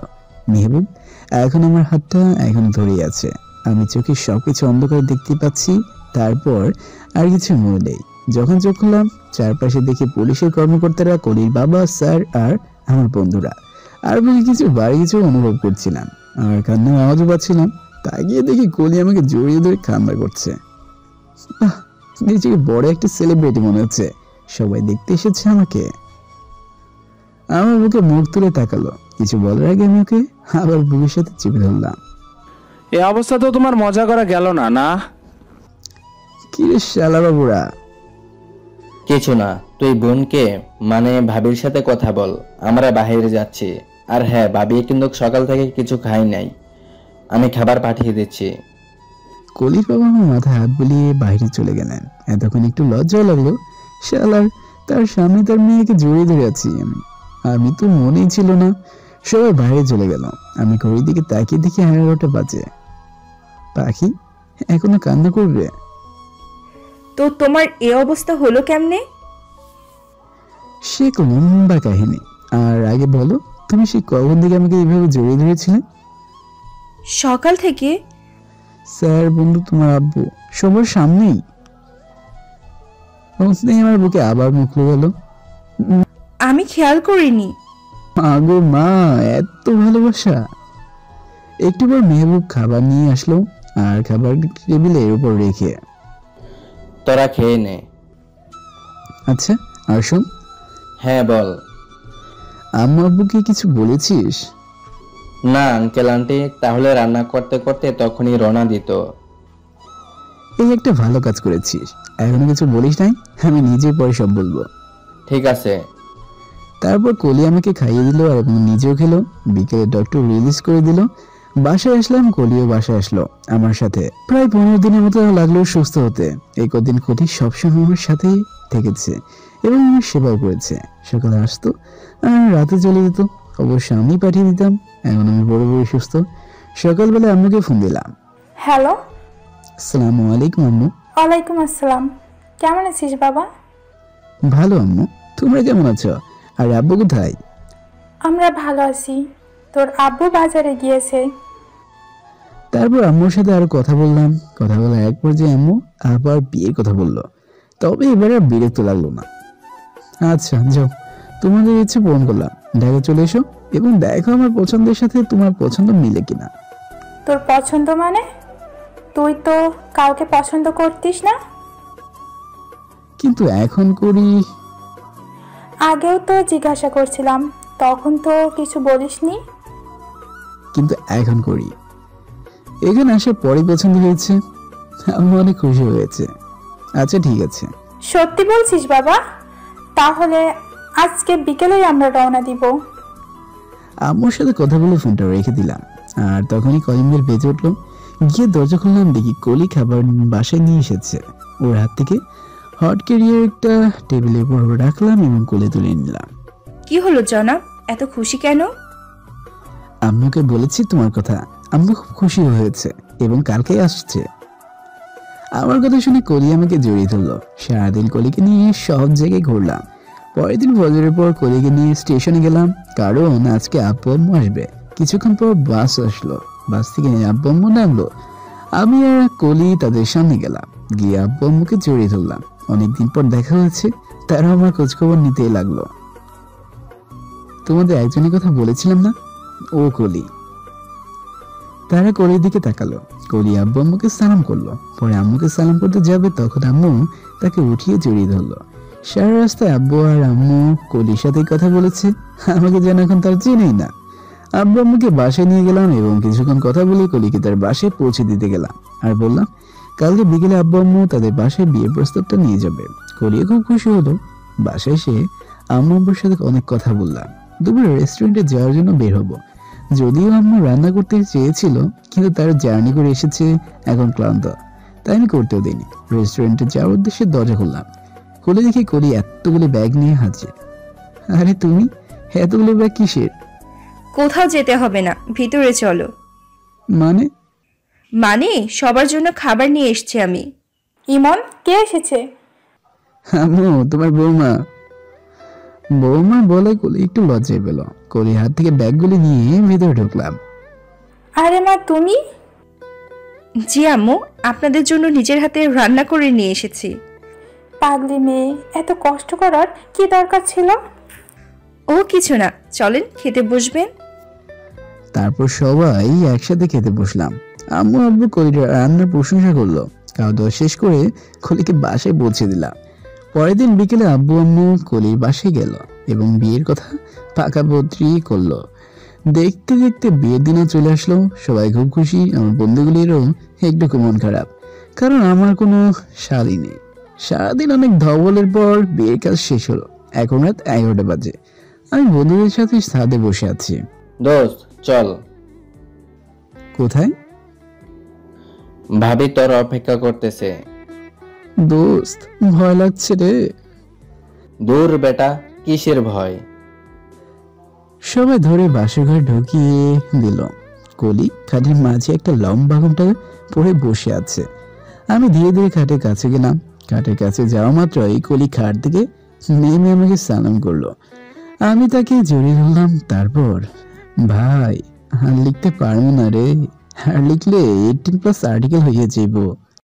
মেহবুব এখন আমার হাতটা এখন ধরে আছে। আমি চোখে সবকিছু অন্ধকার দেখতে পাচ্ছি। তারপর আর কিছু মনে নেই। যখন চোখ খুললাম, চারপাশে দেখি পুলিশের কর্মকর্তারা, কলির বাবা, স্যার আর আমার বন্ধুরা। আর বেশি কিছু বাড়ি কিছু অনুভব করছিলাম আর কান্নার আওয়াজও পাচ্ছিলাম। তাকিয়ে দেখি কলি আমাকে জড়িয়ে ধরে কান্না করছে। নিজেকে বড় একটা সেলিব্রিটি মনে হচ্ছে, সবাই দেখতে এসেছে আমাকে। আমার বুকে মুখ তুলে তাকালো। কিছু বলার আগে আমি ওকে আবার বুকের সাথে চেপে ধরলাম। এই অবস্থা তো তোমার মজা করা গেল না। না কি রে শালা বাবুরা? কিছু না, তুই বোনকে মানে ভাবির সাথে কথা বল, আমরা বাইরে যাচ্ছি। আর হ্যাঁ, ভাবি কিন্তু সকাল থেকে কিছু খাই নাই, আমি খাবার পাঠিয়ে দিচ্ছি। কলির বাবা আমার মাথায় হাত বুলিয়ে বাইরে চলে গেলেন। এতক্ষণ একটু লজ্জা লাগলো, শালার তার সামনে তার মেয়েকে জড়িয়ে ধরে আছি আমি তো মনেই ছিল না। সবাই বাইরে চলে গেল। আমি ঘড়ির দিকে তাকিয়ে দেখি 11টা বাজে। পাখি এখনো কান্না করবে? তো তোমার এ অবস্থা হলো কেমনে? সে এক লম্বা কাহিনী। আর আগে বলো, তুমি সেই কখন থেকে আমাকে এইভাবে জড়িয়ে ধরেছিলে? সকাল থেকে। স্যার, বন্ধু, তোমার আব্বু, সবার সামনেই। আমার বুকে আবার মুখ গেল। আমি খেয়াল করিনি। আগো মা, এত ভালোবাসা। একটু পর মেহবুব খাবার নিয়ে আসলো আর খাবার টেবিলের উপর রেখে। তোরা খেয়ে নে। আচ্ছা, আর শোন। হ্যাঁ বল। আম্মু আব্বুকে কিছু বলেছিস? না আঙ্কেল আন্টি তাহলে রান্না করতে করতে তখনই রওনা দিত। এই একটা ভালো কাজ করেছিস, এখনো কিছু বলিস নাই? আমি নিজে পরে সব বলবো। ঠিক আছে। তারপর কলি আমাকে খাইয়ে দিল আর নিজেও খেলো। বিকেলে ডক্টর রিলিজ করে দিল। বাসায় আসলাম, কলিও বাসায় আসলো আমার সাথে। প্রায় 15 দিনের মতো লাগলো সুস্থ হতে। এই কদিন কলি সবসময় আমার সাথেই থেকেছে এবং আমার সেবাও করেছে। সকালে আসতো আর রাতে চলে যেত। অবশ্য আমি পাঠিয়ে দিতাম। এখন আমি পুরোপুরি সুস্থ। সকালবেলা আম্মুকে ফোন দিলাম। হ্যালো। আসসালামু আলাইকুম আম্মু। ওয়ালাইকুম আসসালাম। কেমন আছিস বাবা? ভালো আম্মু, তোমরা কেমন আছো? আর আব্বু কোথায়? আমরা ভালো আছি। তোর আব্বু বাজারে গিয়েছে। তারপর আম্মুর সাথে আরো কথা বললাম। কথা বলার এক পর্যায়ে আম্মু আবার বিয়ের কথা বললো, তবে এবার আর বিরক্ত লাগলো না। আচ্ছা যাও, তোমাদের ইচ্ছে পূরণ করলাম। ঢাকা চলে এসো এবং দেখো আমার পছন্দের সাথে তোমার পছন্দ মিলে কিনা। তোর পছন্দ মানে? তুই তো কাউকে পছন্দ করতিস না। কিন্তু এখন করি। আগেও তো জিজ্ঞাসা করছিলাম, তখন তো কিছু বলিসনি। কিন্তু এখন করি। এখানে আসার পরে পছন্দ হয়েছে। আমি অনেক খুশি হয়েছে। আচ্ছা ঠিক আছে। সত্যি বলছিস বাবা? তাহলে আজকে বিকেলেই আমরা রওনা দিব। আম্মুর সাথে কথা বলে ফোনটা রেখে দিলাম। আর তখনই কলিং বেল বেজে উঠলো। গিয়ে দরজা খুললাম, দেখি কলি খাবার বাসায় নিয়ে এসেছে। ওর হাত থেকে হট ক্যারিয়ার একটা টেবিলের উপর রাখলাম এবং কোলে তুলে নিলাম। কি হলো জনাব, এত খুশি কেন? আম্মুকে বলেছি তোমার কথা। আম্মু খুব খুশি হয়েছে এবং কালকেই আসছে। আমার কথা শুনে কলি আমাকে জড়িয়ে ধরলো। সারাদিন কলিকে নিয়ে সব জায়গায় ঘুরলাম। পরের দিন ফজরের পর কলিকে নিয়ে স্টেশনে গেলাম, কারণ আজকে আব্বু আম্মু আসবে। কিছুক্ষণ পর বাস আসলো। বাস থেকে আব্বু আম্মু নামলো। আমি আর কলি তাদের সামনে গেলাম। গিয়ে আব্বু আম্মুকে জড়িয়ে ধরলাম। অনেকদিন পর দেখা হয়েছে, তারা আমার খোঁজখবর নিতেই লাগলো। তোমাদের একজনের কথা বলেছিলাম না, ও কলি। তারা কলির দিকে তাকালো। কলি আব্বু আম্মুকে সালাম করলো। পরে আম্মুকে সালাম করতে যাবে, তখন আম্মু তাকে উঠিয়ে জড়িয়ে ধরলো। সারা রাস্তায় আব্বু আর আম্মু কলির সাথে কথা বলেছে। আমাকে যেন এখন তার চেনেই না। আব্বু আম্মুকে বাসায় নিয়ে গেলাম এবং কিছুক্ষণ কথা বলে কলিকে তার বাসায় পৌঁছে দিতে গেলাম। আর বললাম কালকে বিকেলে আব্বু আম্মু তাদের বাসায় বিয়ের প্রস্তাবটা নিয়ে যাবে। কলি খুব খুশি হলো। বাসায় এসে আম্মু আব্বুর সাথে অনেক কথা বললাম। দুপুরে রেস্টুরেন্টে যাওয়ার জন্য বের হবো। যদিও আম্মু রান্না করতে চেয়েছিল, কিন্তু তার জার্নি করে এসেছে, এখন ক্লান্ত, তাই আমি করতেও দিইনি। রেস্টুরেন্টে যাওয়ার উদ্দেশ্যে দরজা খুললাম। খুলে দেখি কলি এতগুলো ব্যাগ নিয়ে হাজির। আরে তুমি, এতগুলো ব্যাগ কিসের? কোথাও যেতে হবে না, ভিতরে চলো। মানে? মানে সবার জন্য খাবার নিয়ে এসেছি আমি। ইমন, কে এসেছে? আম্মু, তোমার বৌমা। বৌমা বলে কলি একটু লজ্জায় পেল। কলি হাত থেকে ব্যাগগুলি নিয়ে ভিতরে ঢুকলাম। আরে মা, তুমি? জি আম্মু, আপনাদের জন্য নিজের হাতে রান্না করে নিয়ে এসেছি। পাগলি মেয়ে, এত কষ্ট করার কি দরকার ছিল? ও কিছু না, চলেন খেতে বসবেন। তারপর সবাই একসাথে খেতে বসলাম। আম্মু আব্বু কলির রান্নার প্রশংসা করলো। খাওয়া দাওয়া শেষ করে কলিকে বাসায় পৌঁছে দিলাম। পরের দিন বিকেলে আব্বু আম্মু কলির বাসায় গেল এবং বিয়ের কথা পাকাপোক্ত করলো। দেখতে দেখতে বিয়ের দিনও চলে আসলো। সবাই খুব খুশি। আমার বন্ধুগুলিরও একটু মন খারাপ, কারণ আমার কোনো শাড়ি নেই। সারাদিন অনেক ধবলের পর বিয়ের কাজ শেষ হলো। এখন রাত 11টা বাজে। আমি বন্ধুদের সাথে ছাদে বসে আছি। দোস্ত চল। কোথায়? ভাবি তোর অপেক্ষা করতেছে। দোস্ত, ভয় লাগছে রে। দূর বেটা, কিসের ভয়? সবাই ধরে বাসর ঘরে ঢুকিয়ে দিল। কলি খাটের মাঝে একটা লম্বা ঘুমটা পরে বসে আছে। আমি ধীরে ধীরে খাটের কাছে গেলাম। খাটের কাছে যাওয়া মাত্রই কলি খাট থেকে নেমে আমাকে সালাম করলো। আমি তাকে জড়িয়ে ধরলাম। তারপর, ভাই আর লিখতে পারবো না রে, আর লিখলে 18+ আর্টিকেল হয়ে যাইব।